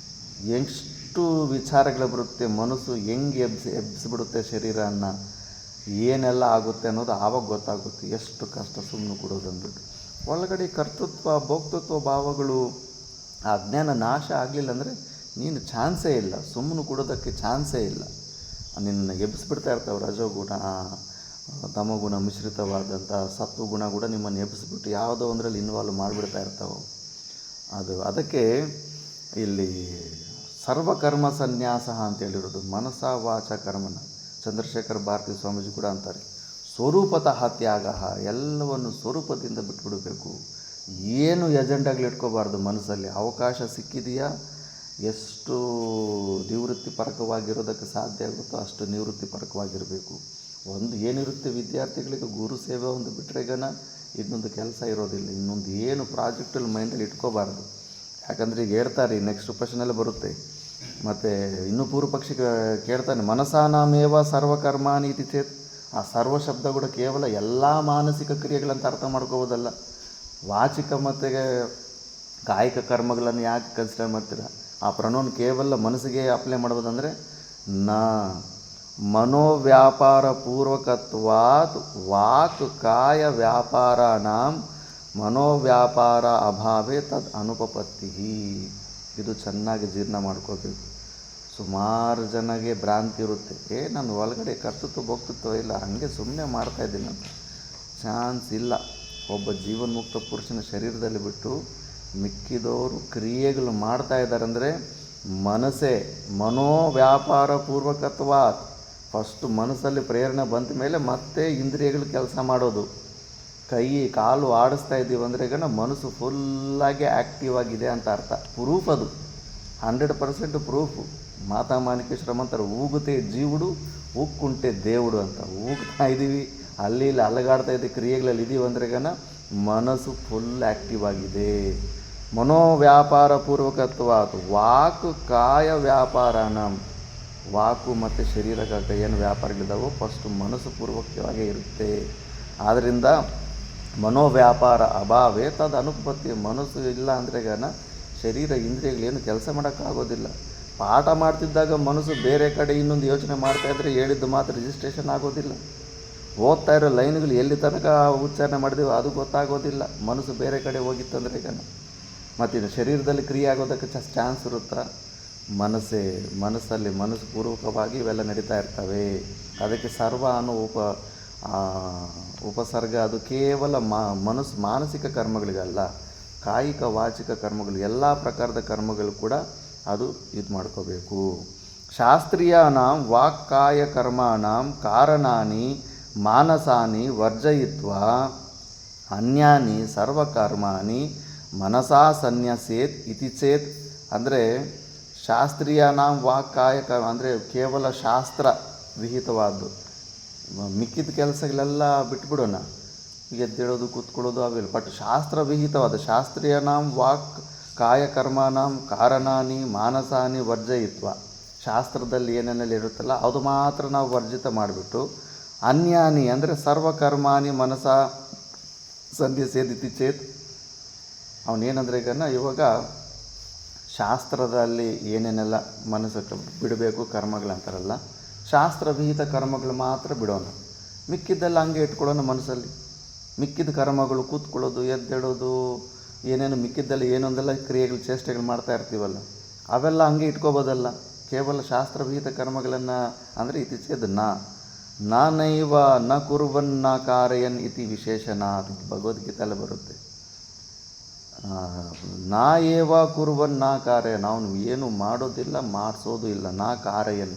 Speaker 1: ಎಷ್ಟು ವಿಚಾರಗಳು ಬರುತ್ತೆ, ಮನಸ್ಸು ಹೆಂಗೆ ಎಬ್ಬಿಸ್ಬಿಡುತ್ತೆ ಶರೀರನ, ಏನೆಲ್ಲ ಆಗುತ್ತೆ ಅನ್ನೋದು ಆವಾಗ ಗೊತ್ತಾಗುತ್ತೆ ಎಷ್ಟು ಕಷ್ಟ ಸುಮ್ಮನೆ ಕೊಡೋದು ಅಂದ್ಬಿಟ್ಟು. ಒಳಗಡೆ ಕರ್ತೃತ್ವ ಭೋಕ್ತೃತ್ವ ಭಾವಗಳು ಆ ಅಜ್ಞಾನ ನಾಶ ಆಗಲಿಲ್ಲ ಅಂದರೆ ನೀನು ಚಾನ್ಸೇ ಇಲ್ಲ, ಸುಮ್ಮನೆ ಕೊಡೋದಕ್ಕೆ ಚಾನ್ಸೇ ಇಲ್ಲ. ನಿನ್ನ ಎಬ್ಬಿಸ್ಬಿಡ್ತಾ ಇರ್ತಾವೆ ರಜೋಗುಣ ತಮಗುಣ ಮಿಶ್ರಿತವಾದಂಥ ಸತ್ವಗುಣ ಕೂಡ ನಿಮ್ಮನ್ನು ಎಬ್ಬಿಸ್ಬಿಟ್ಟು ಯಾವುದೋ ಒಂದರಲ್ಲಿ ಇನ್ವಾಲ್ವ್ ಮಾಡಿಬಿಡ್ತಾ ಇರ್ತಾವೆ. ಅದಕ್ಕೆ ಇಲ್ಲಿ ಸರ್ವಕರ್ಮ ಸನ್ಯಾಸ ಅಂತೇಳಿರೋದು. ಮನಸ ವಾಚ ಕರ್ಮನ ಚಂದ್ರಶೇಖರ್ ಭಾರತಿ ಸ್ವಾಮೀಜಿ ಕೂಡ ಅಂತಾರೆ, ಸ್ವರೂಪತಃ ತ್ಯಾಗ, ಎಲ್ಲವನ್ನು ಸ್ವರೂಪದಿಂದ ಬಿಟ್ಬಿಡಬೇಕು. ಏನು ಎಜೆಂಡಾಗಳು ಇಟ್ಕೋಬಾರ್ದು ಮನಸ್ಸಲ್ಲಿ. ಅವಕಾಶ ಸಿಕ್ಕಿದೆಯಾ, ಎಷ್ಟು ನಿವೃತ್ತಿಪರಕವಾಗಿರೋದಕ್ಕೆ ಸಾಧ್ಯ ಆಗುತ್ತೋ ಅಷ್ಟು ನಿವೃತ್ತಿಪರಕವಾಗಿರಬೇಕು. ಏನಿರುತ್ತೆ ವಿದ್ಯಾರ್ಥಿಗಳಿಗೆ ಗುರು ಸೇವೆ ಒಂದು ಬಿಟ್ಟರೆ ಇನ್ನೊಂದು ಕೆಲಸ ಇರೋದಿಲ್ಲ. ಇನ್ನೊಂದು ಏನು ಪ್ರಾಜೆಕ್ಟಲ್ಲಿ ಮೈಂಡಲ್ಲಿ ಇಟ್ಕೋಬಾರ್ದು. ಯಾಕಂದರೆ ಈಗ ಹೇಳ್ತಾರೆ, ನೆಕ್ಸ್ಟ್ ಪ್ರಶ್ನೆಲ್ಲ ಬರುತ್ತೆ. ಮತ್ತು ಇನ್ನೂ ಪೂರ್ವ ಪಕ್ಷಿ ಕೇಳ್ತಾನೆ, ಮನಸಾನಾಮೇವ ಸರ್ವಕರ್ಮಾನಿ ಇತಿ ಚೇತ್. ಆ ಸರ್ವ ಶಬ್ದ ಕೂಡ ಕೇವಲ ಎಲ್ಲ ಮಾನಸಿಕ ಕ್ರಿಯೆಗಳಂತ ಅರ್ಥ ಮಾಡ್ಕೋಬೋದಲ್ಲ. ವಾಚಿಕ ಮತ್ತು ಕಾಯಿಕ ಕರ್ಮಗಳನ್ನು ಯಾಕೆ ಕನ್ಸಿಡರ್ ಮಾಡ್ತೀರಾ? ಆ ಪ್ರಣೋನ್ ಕೇವಲ ಮನಸ್ಸಿಗೆ ಅಪ್ಲೈ ಮಾಡ್ಬೋದಂದರೆ ಮನೋವ್ಯಾಪಾರ ಪೂರ್ವಕತ್ವಾತ್ ವಾಕ್ ಕಾಯ ವ್ಯಾಪಾರಾನಾಂ ಮನೋವ್ಯಾಪಾರ ಅಭಾವೇ ತದ್ ಅನುಪಪತ್ತಿ. ಇದು ಚೆನ್ನಾಗಿ ಜೀರ್ಣ ಮಾಡ್ಕೋಬೇಕು. ಸುಮಾರು ಜನಗೆ ಭ್ರಾಂತಿ ಇರುತ್ತೆ, ನಾನು ಒಳಗಡೆ ಕರ್ತೃತ್ವ ಭೋಕ್ತೃತ್ವ ಇಲ್ಲ, ಹಾಗೆ ಸುಮ್ಮನೆ ಮಾಡ್ತಾಯಿದ್ದೀನಿ ಅಂತ. ಚಾನ್ಸ್ ಇಲ್ಲ. ಒಬ್ಬ ಜೀವನ್ಮುಕ್ತ ಪುರುಷನ ಶರೀರದಲ್ಲಿ ಬಿಟ್ಟು ಮಿಕ್ಕಿದವರು ಕ್ರಿಯೆಗಳು ಮಾಡ್ತಾ ಇದ್ದಾರೆ ಅಂದರೆ ಮನಸ್ಸೇ ಮನೋವ್ಯಾಪಾರ ಪೂರ್ವಕತ್ವಾತ್. ಫಸ್ಟು ಮನಸ್ಸಲ್ಲಿ ಪ್ರೇರಣೆ ಬಂದ ಮೇಲೆ ಮತ್ತೆ ಇಂದ್ರಿಯಗಳು ಕೆಲಸ ಮಾಡೋದು. ಕೈ ಕಾಲು ಆಡಿಸ್ತಾ ಇದ್ದೀವಿ ಅಂದರೆ ಈಗ ಮನಸ್ಸು ಫುಲ್ಲಾಗಿ ಆ್ಯಕ್ಟಿವ್ ಆಗಿದೆ ಅಂತ ಅರ್ಥ. ಪ್ರೂಫ್ ಅದು 100% ಪ್ರೂಫು. ಮಾತಾ ಮಾಣಿಕೇಶ್ವರ ಅಂತಾರೆ, ಊಗುತ್ತೆ ಜೀವುಡು ಉಕ್ಕುಂಟೆ ದೇವುಡು ಅಂತ. ಊಗ್ತಾ ಇದ್ದೀವಿ, ಅಲ್ಲಿ ಇಲ್ಲಿ ಅಲಗಾಡ್ತಾ ಇದ್ದೀವಿ, ಕ್ರಿಯೆಗಳಲ್ಲಿ ಇದ್ದೀವಿ ಅಂದ್ರೆ ಮನಸ್ಸು ಫುಲ್ ಆ್ಯಕ್ಟಿವ್ ಆಗಿದೆ. ಮನೋವ್ಯಾಪಾರ ಪೂರ್ವಕತ್ವಾತ್ ವಾಕ್ ಕಾಯ ವ್ಯಾಪಾರನ. ವಾಕು ಮತ್ತು ಶರೀರಕ್ಕೆ ಏನು ವ್ಯಾಪಾರಗಳಿದ್ದಾವೋ ಫಸ್ಟು ಮನಸ್ಸು ಪೂರ್ವಕವಾಗೇ ಇರುತ್ತೆ. ಆದ್ದರಿಂದ ಮನೋವ್ಯಾಪಾರ ಅಭಾವೇ ತದ್ ಅನುಪತ್ತಿ. ಮನಸ್ಸು ಇಲ್ಲ ಅಂದರೆ ಶರೀರ ಇಂದ್ರಿಯಗಳೇನು ಕೆಲಸ ಮಾಡೋಕ್ಕಾಗೋದಿಲ್ಲ. ಪಾಠ ಮಾಡ್ತಿದ್ದಾಗ ಮನಸ್ಸು ಬೇರೆ ಕಡೆ ಇನ್ನೊಂದು ಯೋಚನೆ ಮಾಡ್ತಾಯಿದ್ರೆ ಹೇಳಿದ್ದು ಮಾತ್ರ ರಿಜಿಸ್ಟ್ರೇಷನ್ ಆಗೋದಿಲ್ಲ. ಓದ್ತಾ ಇರೋ ಲೈನ್ಗಳು ಎಲ್ಲಿ ತನಕ ಉಚ್ಚಾರಣೆ ಮಾಡಿದೆವೋ ಅದು ಗೊತ್ತಾಗೋದಿಲ್ಲ, ಮನಸ್ಸು ಬೇರೆ ಕಡೆ ಹೋಗಿತ್ತಂದ್ರೆ ಮತ್ತಿನ್ನು ಶರೀರದಲ್ಲಿ ಕ್ರಿಯೆ ಆಗೋದಕ್ಕೆ ಚಾನ್ಸ್ ಇರುತ್ತಾ? ಮನಸ್ಸಲ್ಲಿ ಮನಸ್ಸು ಪೂರ್ವಕವಾಗಿ ಇವೆಲ್ಲ ನಡೀತಾ ಇರ್ತವೆ. ಅದಕ್ಕೆ ಸರ್ವ ಅನ್ನೋ ಉಪಸರ್ಗ ಅದು ಕೇವಲ ಮನಸ್ಸು ಮಾನಸಿಕ ಕರ್ಮಗಳಿಗಲ್ಲ, ಕಾಯಿಕ ವಾಚಿಕ ಕರ್ಮಗಳು ಎಲ್ಲ ಪ್ರಕಾರದ ಕರ್ಮಗಳು ಕೂಡ ಅದು ಇದು ಮಾಡ್ಕೋಬೇಕು. ಶಾಸ್ತ್ರೀಯಾನಾಂ ವಾಕ್ಕಾಯ ಕರ್ಮಾಣಾಂ ಕಾರಣಾನಿ ಮಾನಸಾನಿ ವರ್ಜಯಿತ್ವ ಅನ್ಯಾನಿ ಸರ್ವಕರ್ಮಾಣಿ ಮನಸಾ ಸನ್ಯಸೇತ್ ಇತಿ ಚೇತ್. ಅಂದರೆ ಶಾಸ್ತ್ರೀಯಾನಾಂ ವಾಕ್ಕಾಯ ಕರ್ಮ ಅಂದರೆ ಕೇವಲ ಶಾಸ್ತ್ರ ವಿಹಿತವಾದ್ದು. ಮಿಕ್ಕಿದ ಕೆಲಸಗಳೆಲ್ಲ ಬಿಟ್ಬಿಡೋಣ, ಎದ್ದೇಳೋದು ಕೂತ್ಕೊಳ್ಳೋದು ಅವೆಲ್ಲ. ಬಟ್ ಶಾಸ್ತ್ರ ವಿಹಿತವಾದ ಶಾಸ್ತ್ರೀಯನಾಂ ವಾಕ್ ಕಾಯಕರ್ಮನಾಂ ಕಾರಣಾನಿ ಮಾನಸಾನಿ ವರ್ಜಯಿತ್ವ. ಶಾಸ್ತ್ರದಲ್ಲಿ ಏನೇನೆಲ್ಲ ಇರುತ್ತಲ್ಲ ಅದು ಮಾತ್ರ ನಾವು ವರ್ಜಿತ ಮಾಡಿಬಿಟ್ಟು ಅನ್ಯಾನಿ ಅಂದರೆ ಸರ್ವಕರ್ಮಾನಿ ಮನಸ ಸಂಧ್ಯಸೇದಿತಿ ಚೇತ್. ಅವನೇನಂದ್ರೆ ಇವಾಗ ಶಾಸ್ತ್ರದಲ್ಲಿ ಏನೇನೆಲ್ಲ ಮನಸ್ಸು ಬಿಡಬೇಕು ಕರ್ಮಗಳಂತಾರಲ್ಲ, ಶಾಸ್ತ್ರವಿಹಿತ ಕರ್ಮಗಳು ಮಾತ್ರ ಬಿಡೋಣ, ಮಿಕ್ಕಿದ್ದೆಲ್ಲ ಹಂಗೆ ಇಟ್ಕೊಳ್ಳೋಣ ಮನಸ್ಸಲ್ಲಿ. ಮಿಕ್ಕಿದ ಕರ್ಮಗಳು ಕೂತ್ಕೊಳ್ಳೋದು ಏನೇನು ಮಿಕ್ಕಿದ್ದಲ್ಲಿ ಏನೊಂದೆಲ್ಲ ಕ್ರಿಯೆಗಳು ಚೇಷ್ಟೆಗಳು ಮಾಡ್ತಾ ಇರ್ತೀವಲ್ಲ ಅವೆಲ್ಲ ಹಂಗೆ ಇಟ್ಕೋಬೋದಲ್ಲ. ಕೇವಲ ಶಾಸ್ತ್ರವಿಹಿತ ಕರ್ಮಗಳನ್ನು ಅಂದರೆ ಇತ್ತೀಚೆದು ನೈವ ನ ಕುರ್ವನ್ನ ಕಾರಯನ್ ಇತಿ ವಿಶೇಷಣ. ಭಗವದ್ಗೀತೆಯಲ್ಲಿ ಬರುತ್ತೆ, ನಾ ಏವ ಕುರ್ವನ್ ನಾ ಕಾರಯನ್. ಅವನು ಏನು ಮಾಡೋದಿಲ್ಲ, ಮಾಡಿಸೋದು ಇಲ್ಲ. ನಾ ಕಾರಯನ್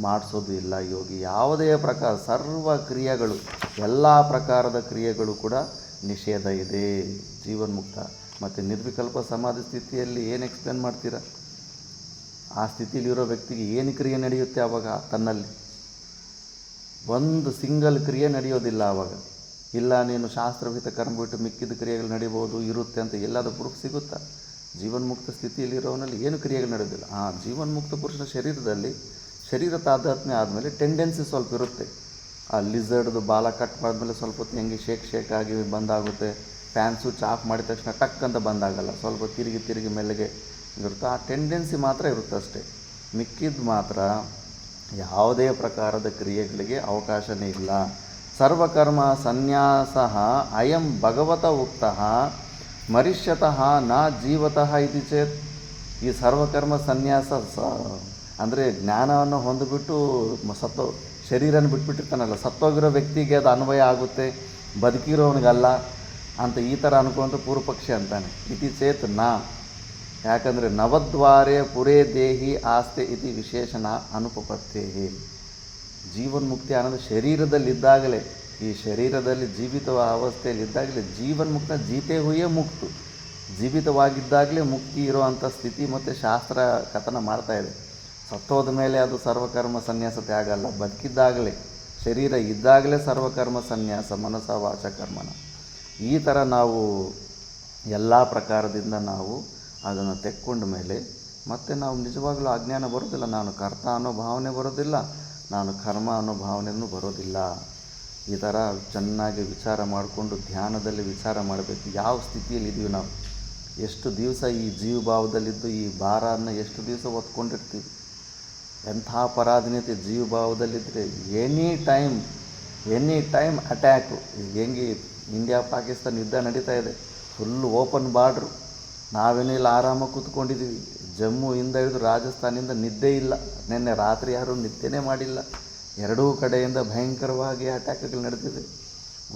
Speaker 1: ಮಾಡಿಸೋದು ಇಲ್ಲ. ಯೋಗಿ ಯಾವುದೇ ಪ್ರಕಾರ ಸರ್ವ ಕ್ರಿಯೆಗಳು ಎಲ್ಲ ಪ್ರಕಾರದ ಕ್ರಿಯೆಗಳು ಕೂಡ ನಿಷೇಧ ಇದೆ. ಜೀವನ್ಮುಕ್ತ ಮತ್ತು ನಿರ್ವಿಕಲ್ಪ ಸಮಾಧಿ ಸ್ಥಿತಿಯಲ್ಲಿ ಏನು ಎಕ್ಸ್ಪ್ಲೇನ್ ಮಾಡ್ತೀರಾ? ಆ ಸ್ಥಿತಿಯಲ್ಲಿರೋ ವ್ಯಕ್ತಿಗೆ ಏನು ಕ್ರಿಯೆ ನಡೆಯುತ್ತೆ ಆವಾಗ? ತನ್ನಲ್ಲಿ ಒಂದು ಸಿಂಗಲ್ ಕ್ರಿಯೆ ನಡೆಯೋದಿಲ್ಲ ಆವಾಗ. ಇಲ್ಲ ನೀನು ಶಾಸ್ತ್ರವಿಹಿತ ಕರ್ಮ ಬಿಟ್ಟು ಮಿಕ್ಕಿದ ಕ್ರಿಯೆಗಳು ನಡೀಬೋದು ಇರುತ್ತೆ ಅಂತ ಎಲ್ಲಾದರೂ ಪ್ರೂಫ್ ಸಿಗುತ್ತಾ? ಜೀವನ್ಮುಕ್ತ ಸ್ಥಿತಿಯಲ್ಲಿರೋನಲ್ಲಿ ಏನು ಕ್ರಿಯೆಗಳು ನಡೆಯೋದಿಲ್ಲ. ಜೀವನ್ಮುಕ್ತ ಪುರುಷನ ಶರೀರದಲ್ಲಿ ಶರೀರ ತಾದಾತ್ಮ್ಯ ಆದಮೇಲೆ ಟೆಂಡೆನ್ಸಿ ಸ್ವಲ್ಪ ಇರುತ್ತೆ. ಆ ಲಿಝರ್ಡ್ದು ಬಾಲ ಕಟ್ ಮಾಡಿದ್ಮೇಲೆ ಸ್ವಲ್ಪ ಹೊತ್ತು ಹೆಂಗೆ ಶೇಕ್ ಆಗಿ ಬಂದಾಗುತ್ತೆ. ಫ್ಯಾನ್ ಸ್ವಿಚ್ ಆಫ್ ಮಾಡಿದ ತಕ್ಷಣ ಟಕ್ ಅಂತ ಬಂದಾಗಲ್ಲ, ಸ್ವಲ್ಪ ತಿರುಗಿ ಮೆಲ್ಲಗೆ ಇರುತ್ತೆ. ಆ ಟೆಂಡೆನ್ಸಿ ಮಾತ್ರ ಇರುತ್ತೆ ಅಷ್ಟೇ. ಮಿಕ್ಕಿದ್ದು ಮಾತ್ರ ಯಾವುದೇ ಪ್ರಕಾರದ ಕ್ರಿಯೆಗಳಿಗೆ ಅವಕಾಶವೇ ಇಲ್ಲ. ಸರ್ವಕರ್ಮ ಸನ್ಯಾಸ ಅಯಂ ಭಗವತ ಉಕ್ತ ಮರಿಷ್ಯತಃ ನ ಜೀವತಃ ಇತಿ ಚೇತ್. ಈ ಸರ್ವಕರ್ಮ ಸನ್ಯಾಸ ಅಂದರೆ ಜ್ಞಾನವನ್ನು ಹೊಂದಿಬಿಟ್ಟು ಶರೀರನ ಬಿಟ್ಬಿಟ್ಟಿರ್ತಾನಲ್ಲ, ಸತ್ತೋಗಿರೋ ವ್ಯಕ್ತಿಗೆ ಅದು ಅನ್ವಯ ಆಗುತ್ತೆ, ಬದುಕಿರೋನಿಗಲ್ಲ ಅಂತ ಈ ಥರ ಅನ್ಕೊಂತ ಪೂರ್ವಪಕ್ಷಿ ಅಂತಾನೆ. ಇತಿ ಚೇತ್ ಯಾಕಂದರೆ ನವದ್ವಾರೇ ಪುರೇ ದೇಹಿ ಆಸ್ತೆ ಇತಿ ವಿಶೇಷಣ ಅನುಪಪತ್ತೇ. ಜೀವನ್ಮುಕ್ತಿ ಅನ್ನೋದು ಶರೀರದಲ್ಲಿದ್ದಾಗಲೇ, ಈ ಶರೀರದಲ್ಲಿ ಜೀವಿತ ಅವಸ್ಥೆಯಲ್ಲಿದ್ದಾಗಲೇ ಜೀವನ್ಮುಕ್ತ ಜೀತೆ ಹುಯೇ ಮುಕ್ತು. ಜೀವಿತವಾಗಿದ್ದಾಗಲೇ ಮುಕ್ತಿ ಇರೋವಂಥ ಸ್ಥಿತಿ ಮತ್ತು ಶಾಸ್ತ್ರ ಕಥನ ಮಾಡ್ತಾ ಇದೆ. ಸತ್ತೋದ ಮೇಲೆ ಅದು ಸರ್ವಕರ್ಮ ಸನ್ಯಾಸತೆ ಆಗಲ್ಲ, ಬದುಕಿದ್ದಾಗಲೇ ಶರೀರ ಇದ್ದಾಗಲೇ ಸರ್ವಕರ್ಮ ಸನ್ಯಾಸ ಮನಸ ವಾಚ ಕರ್ಮನ. ಈ ಥರ ನಾವು ಎಲ್ಲ ಪ್ರಕಾರದಿಂದ ನಾವು ಅದನ್ನು ತೆಕ್ಕೊಂಡ ಮೇಲೆ ಮತ್ತೆ ನಾವು ನಿಜವಾಗಲೂ ಅಜ್ಞಾನ ಬರೋದಿಲ್ಲ. ನಾನು ಕರ್ತ ಅನ್ನೋ ಭಾವನೆ ಬರೋದಿಲ್ಲ, ನಾನು ಕರ್ಮ ಅನ್ನೋ ಭಾವನೆಯೂ ಬರೋದಿಲ್ಲ. ಈ ಥರ ಚೆನ್ನಾಗಿ ವಿಚಾರ ಮಾಡಿಕೊಂಡು ಧ್ಯಾನದಲ್ಲಿ ವಿಚಾರ ಮಾಡಬೇಕು. ಯಾವ ಸ್ಥಿತಿಯಲ್ಲಿದ್ದೀವಿ ನಾವು, ಎಷ್ಟು ದಿವಸ ಈ ಜೀವಭಾವದಲ್ಲಿದ್ದು ಈ ಭಾರವನ್ನು ಎಷ್ಟು ದಿವಸ ಹೊತ್ಕೊಂಡಿರ್ತೀವಿ. ಎಂಥ ಪರಾಧೀನತೆ ಜೀವಭಾವದಲ್ಲಿದ್ದರೆ ಎನಿ ಟೈಮ್ ಅಟ್ಯಾಕು. ಹೆಂಗೆ ಇಂಡಿಯಾ ಪಾಕಿಸ್ತಾನ ಯುದ್ಧ ನಡೀತಾ ಇದೆ, ಫುಲ್ಲು ಓಪನ್ ಬಾರ್ಡ್ರು, ನಾವೇನಿಲ್ಲ ಆರಾಮಾಗಿ ಕೂತ್ಕೊಂಡಿದ್ದೀವಿ. ಜಮ್ಮುವಿಂದ ಹಿಡಿದು ರಾಜಸ್ಥಾನಿಂದ ನಿದ್ದೆ ಇಲ್ಲ. ನಿನ್ನೆ ರಾತ್ರಿ ಯಾರೂ ನಿದ್ದೆನೇ ಮಾಡಿಲ್ಲ. ಎರಡೂ ಕಡೆಯಿಂದ ಭಯಂಕರವಾಗಿ ಅಟ್ಯಾಕ್ಗಳು ನಡೆದಿದೆ,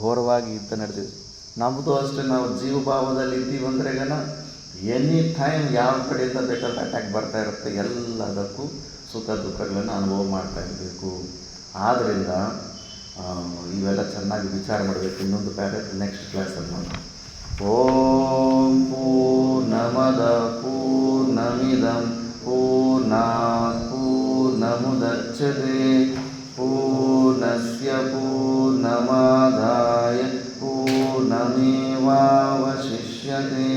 Speaker 1: ಘೋರವಾಗಿ ಯುದ್ಧ ನಡೆದಿದೆ. ನಮ್ಮದು ಅಷ್ಟೇ, ನಾವು ಜೀವಭಾವದಲ್ಲಿ ಇದ್ದೀವಿ ಅಂದರೆ ಎನಿ ಟೈಮ್ ಯಾವ ಕಡೆಯಿಂದ ಬೇಕಾದ್ರೆ ಅಟ್ಯಾಕ್ ಬರ್ತಾ ಇರುತ್ತೆ, ಎಲ್ಲದಕ್ಕೂ ಸುಖ ದುಃಖಗಳನ್ನು ಅನುಭವ ಮಾಡ್ತಾ ಇರಬೇಕು. ಆದ್ದರಿಂದ ಇವೆಲ್ಲ ಚೆನ್ನಾಗಿ ವಿಚಾರ ಮಾಡಬೇಕು. ಇನ್ನೊಂದು ಪ್ಯಾರೆಟ್ ನೆಕ್ಸ್ಟ್ ಕ್ಲಾಸಲ್ಲಿ ಮಾಡೋಣ. ಓಂ ಪೂರ್ಣಮದ ಪೂರ್ಣಮಿದಂ ಪೂರ್ಣಾತ್ ಪೂರ್ಣಮುದಚ್ಯತೆ ಪೂರ್ಣಸ್ಯ ಪೂರ್ಣಮಾದಾಯ ಪೂರ್ಣಮೇವಾವಶಿಷ್ಯತೆ.